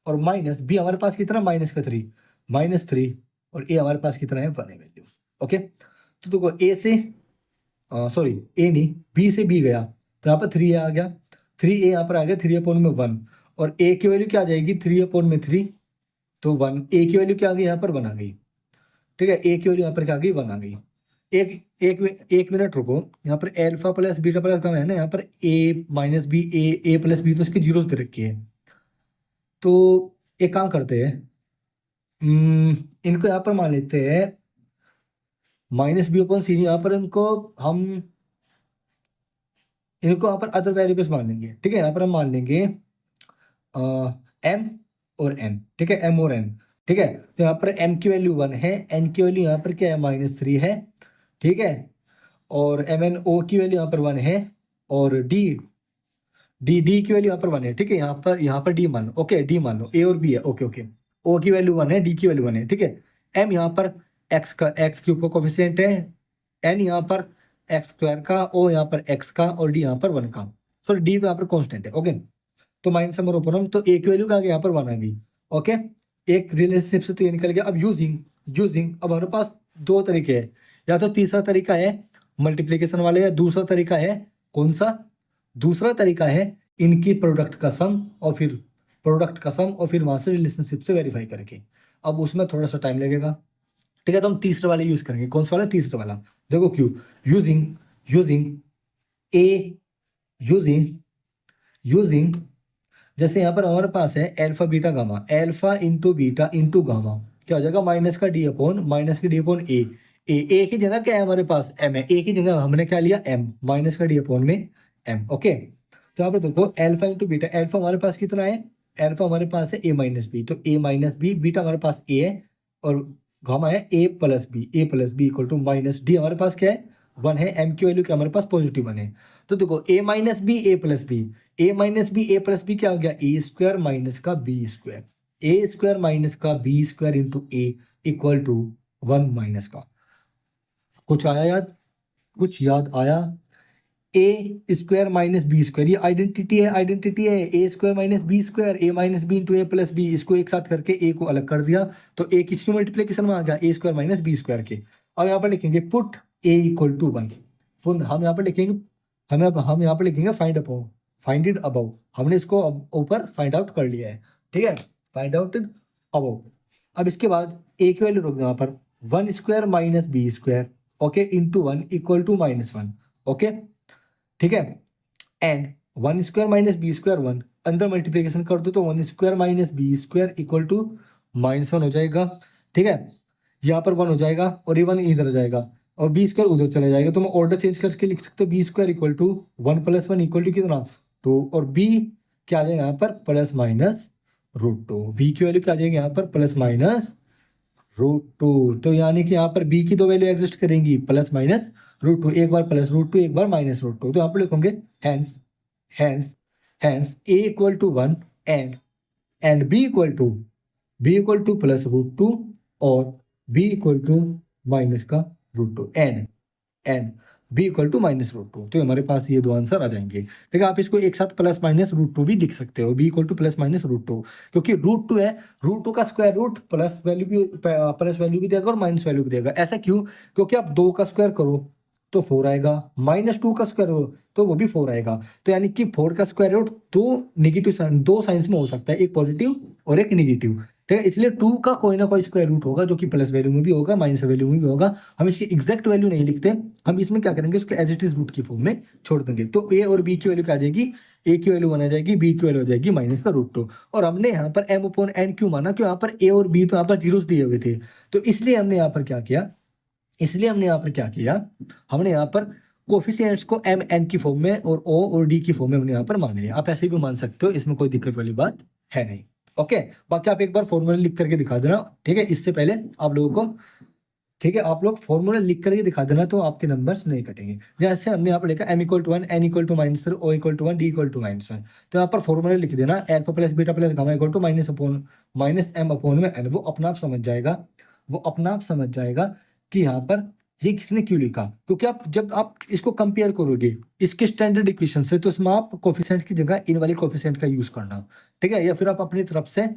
और माइनस बी हमारे पास कितना -3, और ए हमारे पास कितना है 1 है वैल्यू। ओके, तो देखो ए से सॉरी ए नहीं, बी से बी गया तो यहाँ पर 3 आ गया, 3a यहाँ पर आ गया 3/1, और a की वैल्यू क्या आ जाएगी 3/3, तो 1, a की वैल्यू क्या आ गई यहाँ पर 1 आ गई, ठीक है, a की वैल्यू यहाँ पर क्या आ गई 1 आ गई। एक मिनट रुको, यहाँ पर alpha plus beta plus gamma है ना, यहाँ पर a minus b a plus b, तो इसकी जीरो दे रखी है, तो एक काम करते हैं, इनको यहाँ पर मान लेते हैं माइनस बी अपॉन सी, यहाँ पर इनको यहाँ पर अदर वेरिएबल्स मान लेंगे, ठीक है, यहाँ पर हम मान लेंगे एम और एन, ठीक है, एम और एन, ठीक है, तो यहाँ पर एम की वैल्यू 1 है, एन की वैल्यू यहाँ पर क्या है -3 है, ठीक है, और एम एन ओ की वैल्यू यहाँ पर 1 है, और डी की वैल्यू यहाँ पर 1 है, ठीक है, यहाँ पर डी मान लो, ओके, डी मान लो, ए और बी है, ओके, ओ की वैल्यू 1 है, डी की वैल्यू 1 है, ठीक है, एम यहाँ पर एक्स क्यूब का कोफिशिएंट है, एन यहाँ पर एक्स स्क्वायर का, ओ यहाँ पर एक्स का, और डी यहाँ पर 1 का, सॉरी डी तो यहाँ पर कॉन्स्टेंट है। ओके, तो माइनस समर ओपन, तो ए की वैल्यू का यहाँ पर 1 आ गई। ओके, एक रिलेशनशिप से तो ये निकल गया। अब यूजिंग अब हमारे पास 2 तरीके हैं, या तो तीसरा तरीका है मल्टीप्लीकेशन वाले, या दूसरा तरीका है कौन सा, दूसरा तरीका है इनकी प्रोडक्ट का सम, और फिर वहां से रिलेशनशिप से वेरीफाई करके, अब उसमें थोड़ा सा टाइम लगेगा, ठीक है, तो हम तीसरे वाले यूज करेंगे। कौन सा वाला, तीसरा वाला, देखो क्यों, यूजिंग जैसे यहाँ पर हमारे पास है alpha beta gamma, alpha into beta into gamma, क्या हो जाएगा माइनस का डी अपॉन ए की जगह क्या है हमारे पास, एम है, ए की जगह हमने क्या लिया एम, माइनस का डी अपॉन में एम। ओके, तो यहाँ पे देखो एल्फा इंटू बीटा, एल्फा हमारे पास कितना है, एल्फा हमारे पास है ए माइनस बी, तो ए माइनस बी, बीटा हमारे पास ए है, और गामा है a plus b equal to minus d हमारे पास क्या है 1 है, एम की वैल्यू क्या हमारे पास पॉजिटिव 1 है। तो देखो a minus b a plus b क्या हो गया, ए स्क्वायर माइनस का b square into a equal to 1 minus का, कुछ याद आया, a square minus b square, ये आइडेंटिटी है a square minus b square, a minus b into a plus b, इसको एक साथ करके ए को अलग कर दिया तो ए किसकी मल्टीप्लिकेशन में आ गया, a square minus b square के। अब यहाँ पर लिखेंगे put a equal to 1, full हम यहाँ पर लिखेंगे, हम यहाँ पर लिखेंगे फाइंड इट अबव, हमने इसको ऊपर फाइंड आउट कर लिया है, ठीक है, फाइंड आउट अबव। अब इसके बाद ए की वैल्यू रख दो यहाँ पर 1 square minus b square, okay, into 1 equal to -1, okay, ठीक है, and 1 square minus b square 1, अंदर मल्टीप्लीकेशन कर दो तो 1 square minus b square equal to -1 हो जाएगा, ठीक है, यहाँ पर 1 हो जाएगा और ये 1 इधर आ जाएगा और बी स्क्वायर उधर चला जाएगा, तो मैं ऑर्डर चेंज करके लिख सकते हो b square equal to 1 + 1 equal to कितना 2, और बी क्या आ जाएगा यहाँ पर +-√2, बी की वैल्यू क्या आ जाएगी यहाँ पर +-√2, तो यानी कि यहाँ पर बी की दो वैल्यू एग्जिस्ट करेंगी +-√2, एक बार +√2 एक बार -√2, तो यहाँ पर लिखोगे hence a equal to 1 and b equal to +√2 और b equal to -√2 and b equal to -√2, तो हमारे पास ये दो आंसर आ जाएंगे, ठीक है। आप इसको एक साथ +-√2 भी लिख सकते हो, बी इक्वल टू +-√2, क्योंकि √2 है, √2 का स्क्वायर रूट प्लस वैल्यू भी देगा और माइनस वैल्यू भी देगा, ऐसा क्यों, क्योंकि आप 2 का स्क्वायर करो तो 4 आएगा, -2 का स्क्वायर हो तो वो भी 4 आएगा, तो यानी कि 4 का स्क्वायर रूट दो साइंस में हो सकता है, एक पॉजिटिव और एक नेगेटिव, ठीक है, इसलिए 2 का कोई ना कोई स्क्वायर रूट होगा जो कि प्लस वैल्यू में भी होगा माइनस वैल्यू में भी होगा, हम इसकी एग्जैक्ट वैल्यू नहीं लिखते, हम इसमें क्या करेंगे उसको एज इट इज रूट की फॉर्म में छोड़ देंगे, तो ए और बी की वैल्यू क्या आ जाएगी, ए की वैल्यू 1 आ जाएगी, बी की वैल्यू हो जाएगी -√2, और हमने यहाँ पर m/n क्यों माना, क्यों यहाँ पर ए और बी तो यहाँ पर जीरोस दिए हुए थे, तो इसलिए हमने यहाँ पर क्या किया, हमने यहाँ पर कोफिशिएंट्स को m n की फॉर्म में और o और d की फॉर्म में हमने यहाँ पर मान लिया, आप ऐसे भी मान सकते हो, इसमें कोई दिक्कत वाली बात है नहीं, ओके। बाकी आप एक बार फॉर्मूला लिख करके दिखा देना, ठीक है, इससे पहले आप लोगों को, ठीक है, आप लोग फॉर्मूला लिख करके दिखा देना तो आपके नंबर्स नहीं कटेंगे, जैसे हमने यहाँ पर लिखा m = 1, n = -3, o = 1, d = -1, तो यहाँ पर फॉर्मूला लिख देना alpha plus beta plus gamma = -m/n, वो अपना आप समझ जाएगा कि यहाँ पर ये किसने क्यों लिखा, क्योंकि आप जब आप इसको कंपेयर करोगे इसके स्टैंडर्ड इक्वेशन से तो इसमें आप कोफिशिएंट की जगह इन वाली कोफिशिएंट का यूज करना, ठीक है, या फिर आप अपनी तरफ से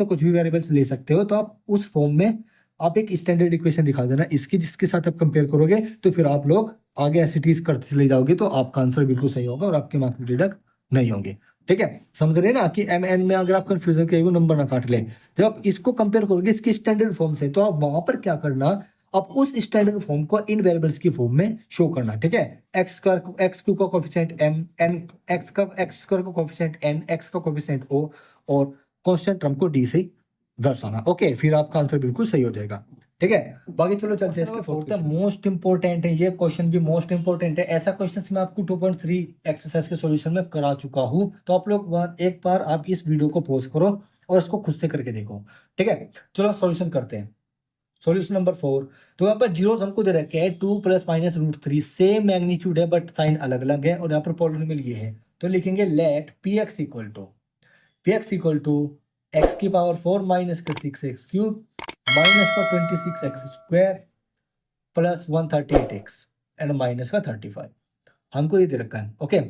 कुछ भी वेरिएबल्स ले सकते हो, तो आप उस फॉर्म में आप एक स्टैंडर्ड इक्वेशन दिखा देना इसकी, जिसके साथ आप कंपेयर करोगे तो फिर आप लोग आगे ऐसे टीज करते चले जाओगे तो आपका आंसर बिल्कुल सही होगा और आपके मार्क्स डिडक्ट नहीं होंगे, ठीक है, समझ रहे हैं ना कि m n में अगर आप कंफ्यूजन के नंबर ना काट ले, जब आप इसको कंपेयर करोगे इसकी स्टैंडर्ड फॉर्म से तो आप वहां पर क्या करना, आप उस स्टैंडर्ड फॉर्म को इन वेरिएबल्स की फॉर्म में शो करना, ठीक है, x क्यूब का coefficient m, n x square का कोफिशिएंट n, x का कोफिशिएंट o और कांस्टेंट टर्म को d से दर्शाना, ओके, फिर आपका आंसर बिल्कुल सही हो जाएगा, ठीक है। बाकी चलो चलते हैं इसके फोर्थ, मोस्ट इंपोर्टेंट है, ये क्वेश्चन भी मोस्ट इंपोर्टेंट है, ऐसा क्वेश्चन मैं आपको 2.3 एक्सरसाइज के सॉल्यूशन में करा चुका हूं, तो आप लोग एक बार आप इस वीडियो को पॉज करो और इसको खुद से करके देखो, ठीक है। चलो सॉल्यूशन करते हैं, सॉल्यूशन नंबर 4, तो यहाँ पर जीरोस हमको दे रखे हैं 2 + -√3, सेम मैग्नीट्यूड है बट साइन अलग अलग है, और यहाँ पर पॉलिनोमियल ये है, तो लिखेंगे लेट px = x की power 4 - 6x³ -26x² + 138x and -35, हमको ये दे रखा है, ओके,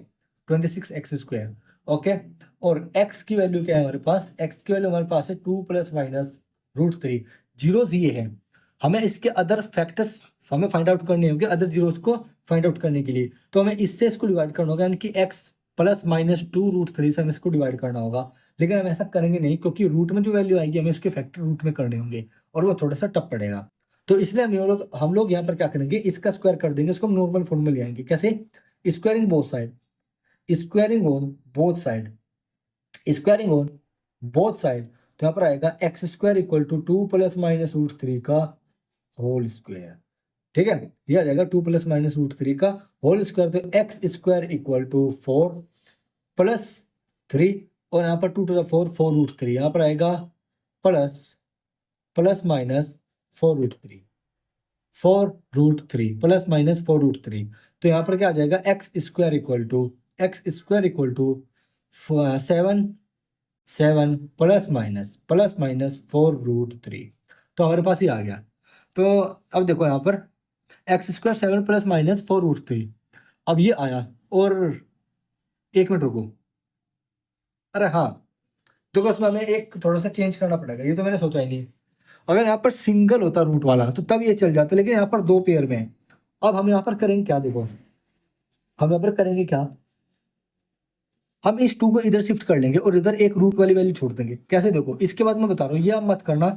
26x², ओके, और x की वैल्यू क्या है हमारे पास, x की वैल्यू हमारे पास है 2 + -√3, जीरोस ये है, हमें इसके अदर फैक्टर्स हमें फाइंड आउट करने होंगे, अदर जीरोस को फाइंड आउट करने के लिए, तो हमें इससे इसको डिवाइड करना होगा, यानी कि x + -2√3 से हमें इसको डिवाइड करना होगा, लेकिन हम ऐसा करेंगे नहीं क्योंकि रूट में जो वैल्यू आएगी हमें उसके फैक्टर रूट में करने होंगे और वो थोड़ा सा टफ पड़ेगा, तो इसलिए हम लोग यहाँ पर क्या करेंगे, इसका स्क्वायर कर देंगे, इसको हम नॉर्मल फॉर्म में ले आएंगे, कैसे, squaring both side, squaring on both side, तो यहाँ पर आएगा x² = 2 + -√3 का होल स्क्वायर, ठीक है, ये आ जाएगा 2 + -√3 का होल स्क्वायर, तो x² = 4 + 3 और यहाँ पर 2 to the 4 4√3, यहाँ पर आएगा प्लस -4√3 प्लस -4√3, तो यहाँ पर क्या आ जाएगा x² = 7 ± +-4√3, तो हमारे पास ये आ गया, तो अब देखो यहाँ पर x² 7 ± 4√3, अब ये आया और 1 मिनट रुको, अरे हाँ, देखो उसमें हमें एक थोड़ा सा चेंज करना पड़ेगा, ये तो मैंने सोचा ही नहीं। अगर यहाँ पर सिंगल होता रूट वाला तो तब ये चल जाता, लेकिन यहाँ पर 2 पेयर में है। अब हम यहाँ पर करेंगे क्या, देखो हम यहाँ पर करेंगे क्या, हम इस 2 को इधर शिफ्ट कर लेंगे और इधर एक रूट वाली वैल्यू छोड़ देंगे। कैसे, देखो इसके बाद मैं बता रहा हूँ, ये आप मत करना,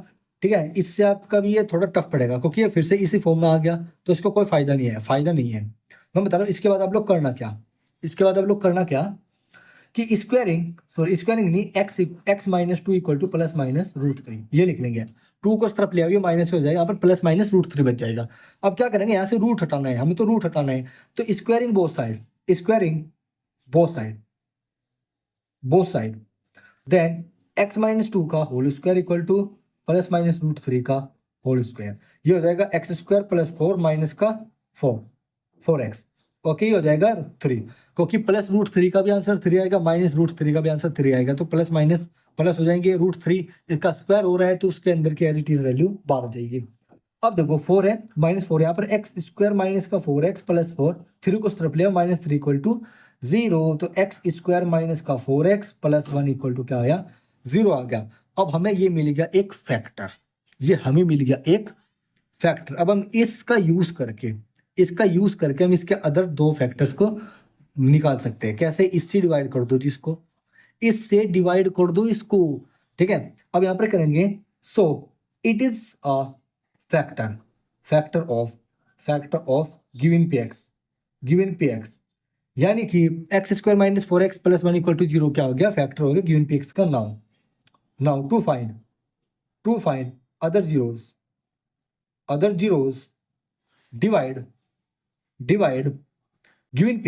ठीक है, इससे आपका भी ये थोड़ा टफ पड़ेगा क्योंकि ये फिर से इसी फॉर्म में आ गया, तो इसको कोई फायदा नहीं है, फायदा नहीं है। मैं बता रहा हूँ इसके बाद आप लोग करना क्या, इसके बाद आप लोग करना क्या कि स्क्वायरिंग, सॉरी स्क्वायरिंग नहीं, x minus two equal to plus minus root three, ये लिख लेंगे। 2 को इस तरफ ले आओगे, माइनस हो जाएगा, यहाँ पर प्लस माइनस रूट थ्री बच जाएगा। अब क्या करेंगे, यहाँ से रूट हटाना है, हमें तो रूट हटाना है, तो squaring both side, squaring both side, both side, then x minus two का whole square equal to plus minus root three का होल स्क्वायर, ये हो जाएगा एक्स स्क्वायर प्लस 4 माइनस का 4x, ओके, ये हो जाएगा 3, क्योंकि प्लस रूट थ्री का भी आंसर 3 आएगा, माइनस रूट थ्री का भी आंसर 3 आएगा, तो प्लस माइनस प्लस हो जाएंगे, रूट थ्री इसका स्क्वायर हो रहा है तो उसके अंदर की एज इट इज वैल्यू बाहर आ जाएगी। अब देखो 4 है माइनस 4, यहाँ पर एक्स स्क्वायर माइनस का 4x प्लस 4, 3 को तरफ लिया, माइनस 3 इक्वल टू 0, तो एक्स स्क्वायर माइनस का 4x प्लस 1 इक्वल टू क्या आया, 0 आ गया। अब हमें ये मिल गया एक फैक्टर, ये हमें मिल गया एक फैक्टर। अब हम इसका यूज करके हम इसके अदर 2 फैक्टर्स को निकाल सकते हैं। कैसे, इससे डिवाइड कर दो जिसको, इससे डिवाइड कर दो इसको, ठीक है। अब यहां पर करेंगे, so it is a factor, factor of given p x, यानी कि x square minus 4x plus 1 equal to 0 क्या हो गया, फैक्टर हो गया गिवन पी एक्स का। Now to find other zeros divide given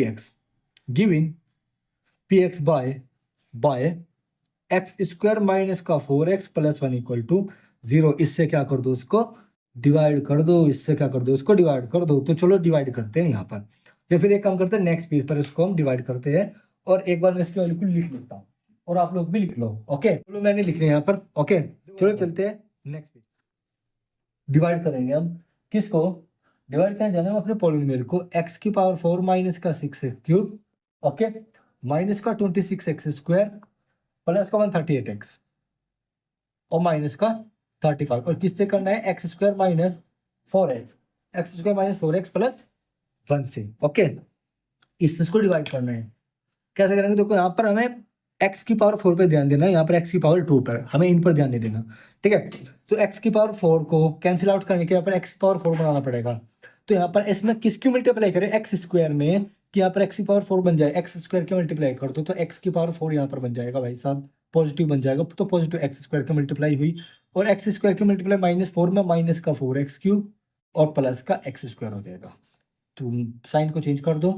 p x by x square minus का 4x प्लस 1 इक्वल टू 0, इससे क्या कर दो, उसको डिवाइड कर दो, इससे क्या कर दो, उसको डिवाइड कर दो। तो चलो डिवाइड करते हैं यहाँ पर, या फिर एक काम करते हैं, नेक्स्ट पेज पर इसको हम डिवाइड करते हैं, और एक बार मैं इसकी वैल्यू को लिख लेता हूँ और आप लोग भी लिख लो, ओके। चलो मैंने लिख लिया यहाँ पर, ओके, चलो चलते हैं नेक्स्ट पेज। डिवाइड करेंगे हम किसको, डिवाइड करने जाना हम अपने पॉलिनोमियल को, x की पावर 4 माइनस का 6x3, ओके, माइनस का 26x स्क्वायर प्लस का 138x और माइनस का 35, और किससे करना है, x square minus 4x plus 1 से, ओके, इसको डिवाइड करना है। कैसे करेंगे, देखो यहाँ पर हमें x की पावर 4 पे ध्यान देना है, यहाँ पर x की पावर 2 पर, हमें इन पर ध्यान नहीं देना, ठीक है। तो x की पावर 4 को कैंसिल आउट करने के यहाँ पर x की पावर 4 बनाना पड़ेगा। तो यहाँ पर इसमें किसकी मल्टीप्लाई करें, x स्क्वायर में, कि यहाँ पर x की पावर 4 बन जाए, x स्क्वायर की मल्टीप्लाई कर दो तो x की पावर 4 यहाँ पर बन जाएगा भाई साहब, पॉजिटिव बन जाएगा, तो पॉजिटिव एक्स स्क्वायर की मल्टीप्लाई हुई, और एक्स स्क्वायर की मल्टीप्लाई माइनस 4 में माइनस का 4x³ और प्लस का x स्क्वायर हो जाएगा। तो साइन को चेंज कर दो,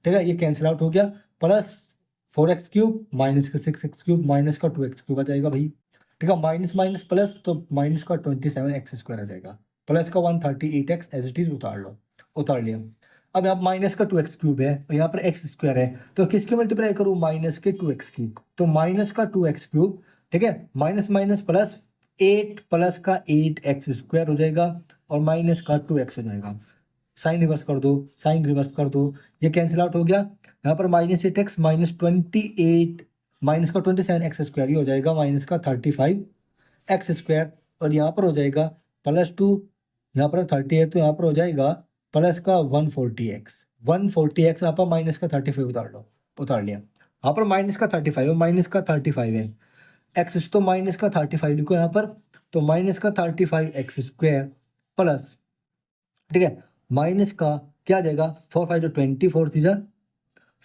ठीक है, ये कैंसिल आउट हो गया, प्लस 4x³ माइनस का 6x³ माइनस का 2x³ आ जाएगा भाई, ठीक है, माइनस माइनस प्लस, तो माइनस का 27x स्क्वायर आ जाएगा, प्लस का 138x एज इट इज उतार लिया। अब यहाँ माइनस का 2x³ है और यहाँ पर x स्क्वायर है, तो किसकी मल्टीप्लाई करूँ, माइनस के 2x³, तो माइनस का 2x³, ठीक है, माइनस माइनस प्लस 8 प्लस का 8x स्क्वायर हो जाएगा और माइनस का 2x हो जाएगा। साइन रिवर्स कर दो, ये कैंसिल आउट हो गया, यहाँ पर माइनस 8x माइनस 28 माइनस का 27x स्क्वायर, ये हो जाएगा माइनस का 35x स्क्वायर, और यहाँ पर हो जाएगा +2, यहाँ पर 30 है तो यहाँ पर हो जाएगा प्लस का 140x यहाँ पर माइनस का 35 उतार लिया, यहाँ पर माइनस का 35 है, माइनस का 35 है, एक्स तो माइनस का 35 लिखो यहाँ पर, तो माइनस का 35x स्क्वायर प्लस, ठीक है, माइनस का क्या आ जाएगा, 4 5 20 4 सीजा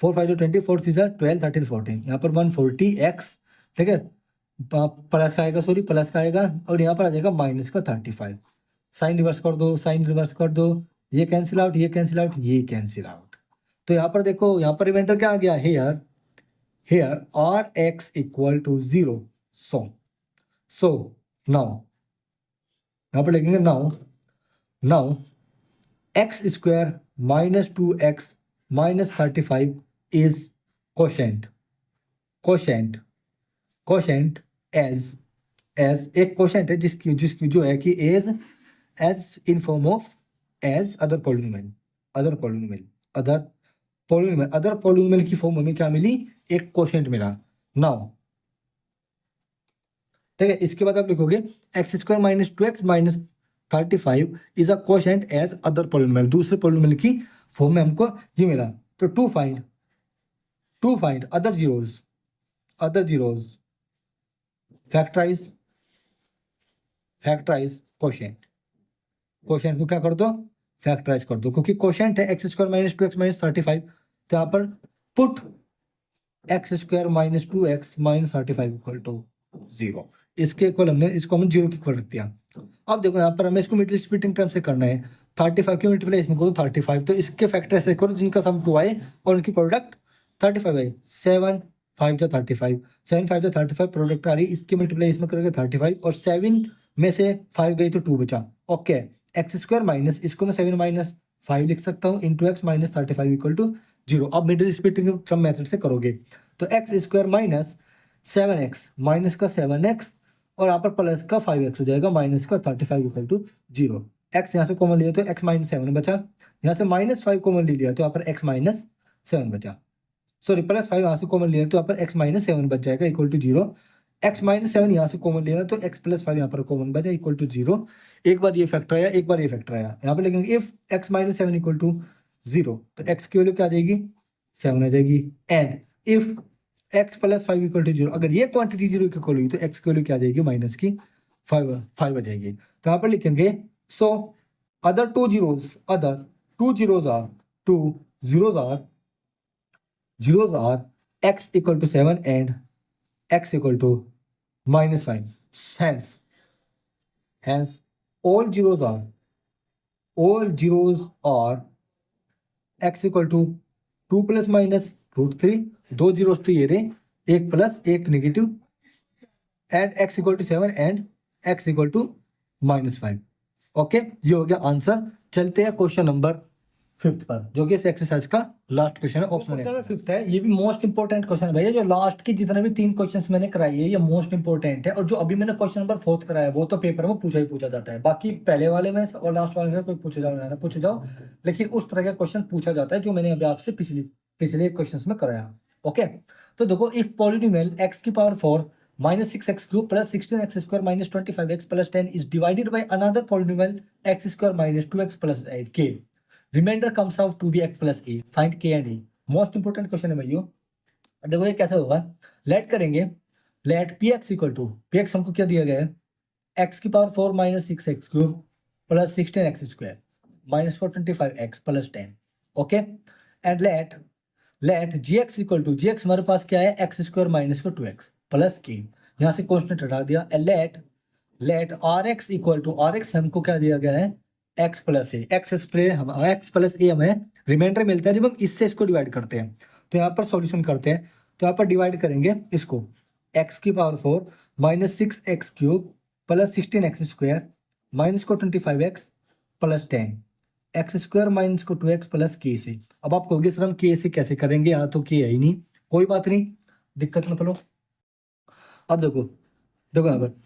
12 13 14, यहाँ पर 140x, ठीक है, प्लस का आएगा, सॉरी प्लस का आएगा, और यहाँ पर आ जाएगा माइनस का 35। साइन रिवर्स कर दो, ये कैंसिल आउट, ये कैंसिल आउट, ये कैंसिल आउट, तो यहाँ पर देखो, यहाँ पर रिमाइंडर क्या आ गया, here rx equal to 0, so now यहाँ पर लिखेंगे, now x square minus 2x minus 35 is quotient as एक कोशेंट है जिसकी जो है कि as in form of as other polynomial polynomial, other polynomial की फॉर्म हमें क्या मिली, एक कोशेंट मिला। नाउ ठीक है, इसके बाद आप लिखोगे x square minus 2x minus 35 is a quotient as other polynomial, दूसरे पॉलिनोमियल की फॉर्म में हमको ये मिला। तो to find other zeros factorize quotient को क्या कर दो, फैक्टराइज कर दो, क्योंकि कोशेंट है x square minus 2x minus 35, तो यहाँ पर put x square minus 2x minus 35 equal to 0, इसके इक्वल हमने इसको हमने 0 के इक्वल रख दिया। अब देखो यहाँ पर हमें इसको मिडिल स्प्लिटिंग टर्म से करना है, 35 की मल्टीप्लाई इसमें करो 35, तो इसके फैक्टर ऐसे करो जिनका सम 2 आए और उनकी प्रोडक्ट 35 आए। 7 5 जो 35, 7 5 जो 35 प्रोडक्ट आ रही, इसकी मल्टीप्लाई इसमें करोगे 35 और 7 में से 5 गई तो 2 बचा। ओके, एक्स स्क्वायर माइनस इसको मैं 7 माइनस 5 लिख सकता हूँ into x minus 35 equal to 0। अब मिडिल स्प्लिटिंग टर्म मेथड से करोगे तो x square minus 7x minus का 7x और यहाँ पर प्लस का 5x हो जाएगा माइनस का 35 इक्वल टू 0। एक्स यहाँ से कॉमन लिया तो x माइनस 7 बचा, यहाँ से माइनस 5 कॉमन ले लिया तो यहाँ पर x माइनस 7 बचा, सॉरी प्लस 5 यहाँ से कॉमन लिया तो यहाँ पर x माइनस 7 बच जाएगा इक्वल टू 0। x माइनस 7 यहाँ से कॉमन लिया तो x प्लस 5 यहाँ पर कॉमन बचा इक्वल टू 0। एक बार ये फैक्टर आया, एक बार ये फैक्टर आया, यहाँ पर लिखेंगे if x minus 7 equal to 0 तो x की वैल्यू क्या आ जाएगी, 7 आ जाएगी। And if x plus 5 equal to 0, अगर ये क्वांटिटी 0 की इक्वल हुई तो x की वैल्यू क्या आ जाएगी, माइनस की 5 आ जाएगी। तो यहाँ पर लिखेंगे so other two zeros are x equal to 7 and x equal to minus 5, hence all zeros are x equal to 2 plus minus √3, 2 zeros तो ये रहे, एक प्लस एक negative, and x equal to 7 and x equal to -5। Okay, ये हो गया आंसर। चलते हैं क्वेश्चन नंबर 5 पर, जो कि इस एक्सरसाइज का लास्ट क्वेश्चन है, ऑप्शनल है। 5 है, ये भी मोस्ट इंपोर्टेंट क्वेश्चन है भैया। जो लास्ट की जितने भी 3 क्वेश्चंस मैंने कराई है ये मोस्ट इंपोर्टेंट है, और जो अभी मैंने क्वेश्चन नंबर 4 कराया वो तो पेपर में पूछा जाता है, बाकी पहले वाले में और लास्ट वाले में कोई पूछे जाओ, लेकिन उस तरह का क्वेश्चन पूछा जाता है जो मैंने अभी आपसे पिछले क्वेश्चन में कराया। ओके, तो देखो इफ पॉलिनोमियल x की power 4 minus 6x cube plus 16x square minus 25x plus 10 is divided by another polynomial x square minus 2x plus 8k, remainder comes out to be x plus a, find k and a. Most important question है भाइयों। देखो ये कैसे होगा, लेट करेंगे, let p x equal to, p x हमको क्या दिया गया है, एक्स की power 4 minus 6x cube plus 16x square minus 25x plus 10। Okay, and let g x equal to, g x हमारे पास क्या है, एक्स स्क्वायर माइनस का 2x प्लस के, यहाँ से कॉन्स्टेंट हटा दिया। Let r x equal to, r x हमको क्या दिया गया है, x plus a, x plus a हमें रिमाइंडर मिलता है जब हम इससे इसको डिवाइड करते हैं। तो यहाँ पर सॉल्यूशन करते हैं, तो यहाँ पर डिवाइड करेंगे इसको, एक्स की power 4 minus 6x cube plus 16x square minus को 25x plus 10, x square minus को 2x प्लस के से। अब आप कहोगे सर हम के से कैसे करेंगे, यहाँ तो के है ही नहीं, कोई बात नहीं, दिक्कत मत लो। अब देखो यहाँ पर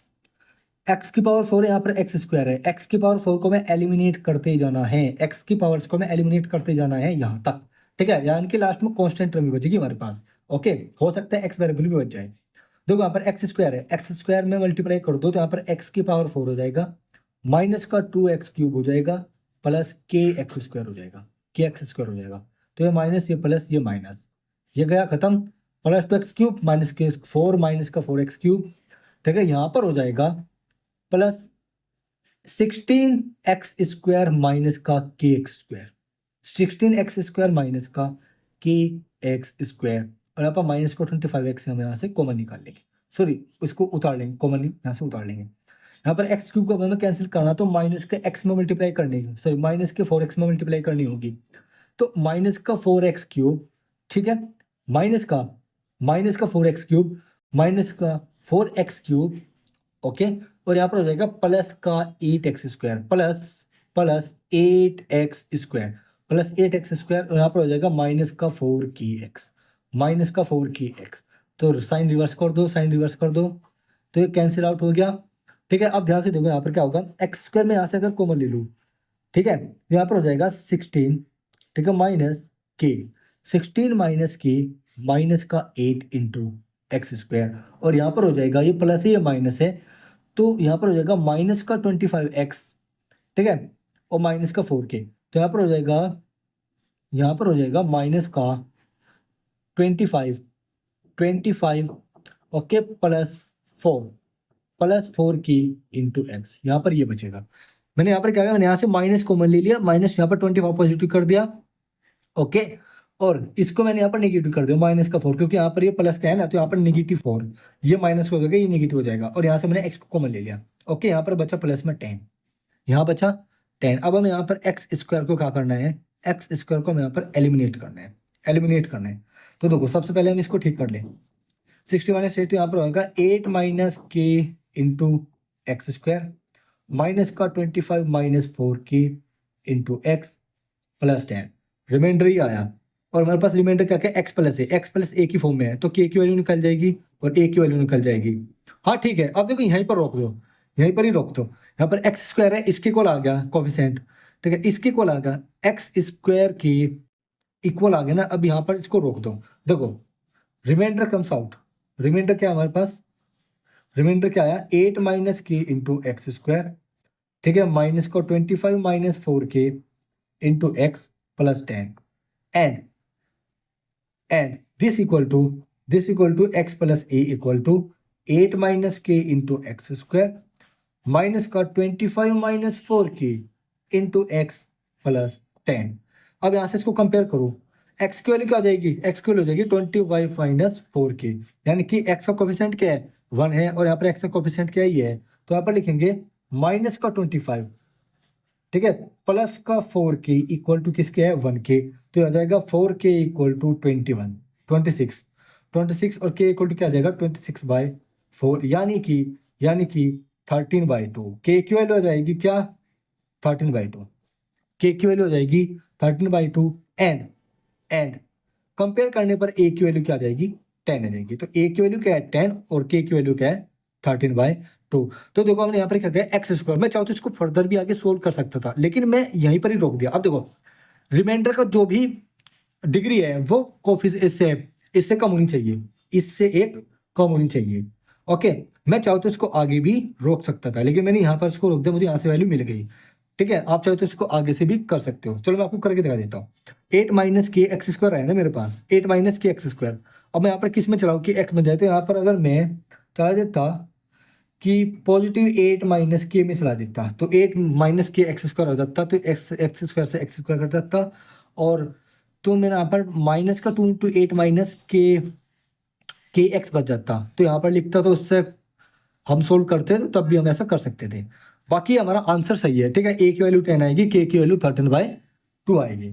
x की पावर 4 यहाँ पर x स्क्वायर है, x की पावर 4 को मैं एलिमिनेट करते जाना है, x की पावर्स को मैं एलिमिनेट करते जाना है यहाँ तक, ठीक है, यानी कि लास्ट में कांस्टेंट टर्म भी बचेगी हमारे पास। ओके, हो सकता है x वेरिएबल भी बच जाए। देखो यहाँ पर x स्क्वायर है, x स्क्वायर में मल्टीप्लाई कर दो तो यहाँ पर x की पावर 4 हो जाएगा, माइनस का 2x क्यूब हो जाएगा प्लस के एक्स स्क्वायर हो जाएगा, के एक्स स्क्वायर हो जाएगा। तो ये माइनस, ये प्लस, ये माइनस, ये गया खत्म, प्लस 2x क्यूब माइनस के 4 माइनस का 4x क्यूब, ठीक है, यहाँ पर हो जाएगा प्लस 16x स्क्वायर माइनस का के x square, 16x square minus का के एक्स स्क्वायर, और यहाँ पर माइनस को 25x हम यहाँ से कॉमन निकाल लेंगे, सॉरी उसको उतार लेंगे, कॉमन यहाँ से उतार लेंगे। यहाँ पर x क्यूब को हमें कैंसिल करना तो माइनस के x में मल्टीप्लाई करनी, सॉरी माइनस के 4x में मल्टीप्लाई करनी होगी, तो माइनस का 4x क्यूब, ठीक है, माइनस का 4x क्यूब माइनस का 4x क्यूब, ओके, और यहाँ पर हो जाएगा प्लस का 8x square plus 8x square plus 8x square, और यहाँ पर हो जाएगा माइनस का 4x, तो साइन रिवर्स कर दो, तो ये कैंसिल आउट हो गया, ठीक है। अब ध्यान से देखो यहाँ पर क्या होगा, एक्स स्क्वायर में यहाँ से अगर कॉमन ले लूँ, ठीक है, यहाँ पर हो जाएगा 16, ठीक है, माइनस के, 16 माइनस के माइनस का 8 इंटू एक्स स्क्वायर, और यहाँ पर हो जाएगा ये प्लस है ये माइनस है, तो यहाँ पर हो जाएगा माइनस का 25x, ठीक है, और माइनस का 4k, तो यहाँ पर हो जाएगा, यहाँ पर हो जाएगा माइनस का 25 ओके प्लस 4 की इंटू एक्स, यहाँ पर ये बचेगा। मैंने यहाँ पर क्या किया, मैंने यहाँ से माइनस कॉमन ले लिया, माइनस यहाँ पर 25 पॉजिटिव कर दिया, ओके, और इसको मैंने यहाँ पर नेगेटिव कर दिया -4, क्योंकि यहाँ पर ये प्लस का है ना, तो यहाँ पर -4, ये माइनस हो जाएगा, ये नेगेटिव हो जाएगा, और यहाँ से मैंने एक्स को कॉमन ले लिया, ओके, यहाँ पर बचा प्लस में 10, यहाँ बचा 10। अब हमें यहाँ पर एक्स स्क्वायर को क्या करना है, एक्स स्क्वायर को हमें यहाँ पर एलिमिनेट करना है, तो देखो सबसे पहले हम इसको ठीक कर लें। 60 माइनस 8, तो यहाँ पर होगा 8 minus k into x square, minus का 25 minus 4k into x plus 10, remainder ही आया, और हमारे पास रिमाइंडर क्या क्या, एक्स प्लस है, एक्स प्लस ए की फॉर्म में है, तो के की वैल्यू निकल जाएगी और ए की वैल्यू निकल जाएगी। हाँ ठीक है, अब देखो यहीं पर रोक दो, यहीं पर ही रोक दो, यहाँ पर एक्स स्क्वायर है, इसके इक्वल आ गया कोफिशिएंट, ठीक है, इसके इक्वल आ गया, एक्स स्क्वायर के इक्वल आ गया ना, अब यहाँ पर इसको रोक दो, देखो रिमाइंडर कम्स आउट, रिमाइंडर क्या है हमारे पास, रिमाइंडर क्या आया, 8 minus k into x square, ठीक है, माइनस को 25 minus 4k into x plus 10, and this equal to x plus a equal to 8 minus k into x square minus का 25 minus 4k into x plus 10। अब यहाँ से इसको कंपेयर करो, एक्स की वैल्यू क्या आ जाएगी, एक्स की वैल्यू हो जाएगी 25 माइनस 4k, यानी कि एक्स का कोफिशिएंट क्या है, 1 है, और यहाँ पर एक्स का कोफिशिएंट क्या है, ये है, तो यहाँ पर लिखेंगे माइनस का 25, ठीक है, प्लस का 4k इक्वल टू किसके है, 1k, तो आ जाएगा 4k इक्वल टू 26 और k इक्वल टू क्या आ जाएगा 26/4, यानी कि 13/2, k की वैल्यू आ जाएगी क्या 13/2, k की वैल्यू हो जाएगी 13/2, एंड कंपेयर करने पर a की वैल्यू क्या आ जाएगी 10 आ जाएगी, तो a की वैल्यू क्या है 10 और k की वैल्यू क्या है 13/2। तो देखो हमने यहाँ पर क्या किया, एक्स स्क्वायर, मैं चाहूँ तो इसको फर्दर भी आगे सोल्व कर सकता था, लेकिन मैं यहीं पर ही रोक दिया। अब देखो रिमाइंडर का जो भी डिग्री है वो इससे कम होनी चाहिए, इससे एक कम होनी चाहिए, ओके, मैं चाहूँ तो इसको आगे भी रोक सकता था, लेकिन मैंने यहाँ पर इसको रोक दिया, मुझे यहाँ से वैल्यू मिल गई, ठीक है, आप चाहो तो इसको आगे से भी कर सकते हो। चलो मैं आपको करके दिखा देता हूँ। 8 माइनस के एक्स स्क्वायर है ना मेरे पास, 8 माइनस के एक्स स्क्वायर, अब मैं यहाँ पर किस में चलाऊँ कि एक्स बन जाए, तो यहाँ पर अगर मैं चला देता कि पॉजिटिव 8 माइनस के में चला देता, तो 8 माइनस के एक्स स्क्वायर हो जाता, तो एक्स स्क्वायर से एक्स स्क्वायर कर देता, और तो मेरा यहाँ पर माइनस का 2 इंटू 8 माइनस के एक्स बच जाता, तो यहाँ पर लिखता, तो उससे हम सोल्व करते तो तब भी हम ऐसा कर सकते थे। बाकी हमारा आंसर सही है, ठीक है, ए की वैल्यू 10 आएगी, के की वैल्यू 13/2 आएगी।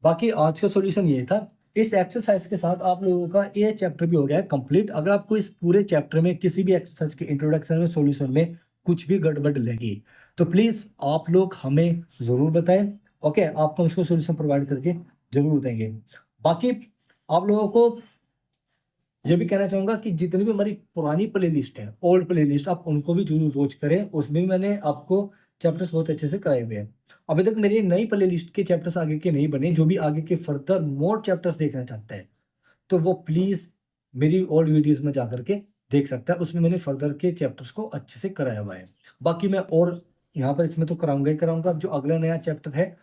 बाकी आज का सॉल्यूशन ये था। इस एक्सरसाइज के साथ आप लोगों का ये चैप्टर भी हो गया है कंप्लीट। अगर आपको इस पूरे चैप्टर में किसी भी एक्सरसाइज के इंट्रोडक्शन में सॉल्यूशन में कुछ भी गड़बड़ लगी तो प्लीज़ आप लोग हमें ज़रूर बताएं, ओके, आपको उसको सॉल्यूशन प्रोवाइड करके ज़रूर देंगे। बाकी आप लोगों को ये भी कहना चाहूंगा कि जितनी भी हमारी पुरानी प्ले लिस्ट है, ओल्ड प्ले लिस्ट, आप उनको भी जरूर वॉच करें, उसमें भी मैंने आपको चैप्टर्स बहुत अच्छे से कराए हुए हैं। अभी तक मेरी नई प्ले लिस्ट के चैप्टर्स आगे के नहीं बने, जो भी आगे के फर्दर मोर चैप्टर्स देखना चाहता है तो वो प्लीज़ मेरी ओल्ड वीडियोज़ में जा करके देख सकता है, उसमें मैंने फर्दर के चैप्टर्स को अच्छे से कराया हुआ है। बाकी मैं और यहाँ पर इसमें तो कराऊंगा ही कराऊंगा। जो अगला नया चैप्टर है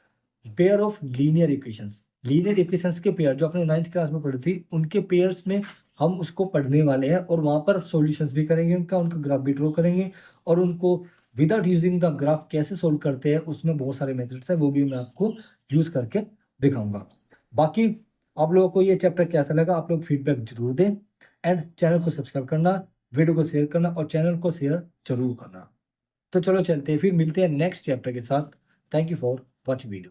पेयर ऑफ लीनियर इक्वेशंस के पेयर, जो आपने 9th क्लास में पढ़ी थी, उनके पेयर्स में हम उसको पढ़ने वाले हैं, और वहाँ पर सॉल्यूशंस भी करेंगे उनका ग्राफ भी ड्रॉ करेंगे, और उनको विदाउट यूजिंग द ग्राफ कैसे सोल्व करते हैं, उसमें बहुत सारे मेथड्स हैं, वो भी मैं आपको यूज करके दिखाऊंगा। बाकी आप लोगों को ये चैप्टर कैसा लगा, आप लोग फीडबैक जरूर दें, एंड चैनल को सब्सक्राइब करना, वीडियो को शेयर करना, और चैनल को शेयर जरूर करना। तो चलो चलते हैं, फिर मिलते हैं नेक्स्ट चैप्टर के साथ। Thank you for watching video.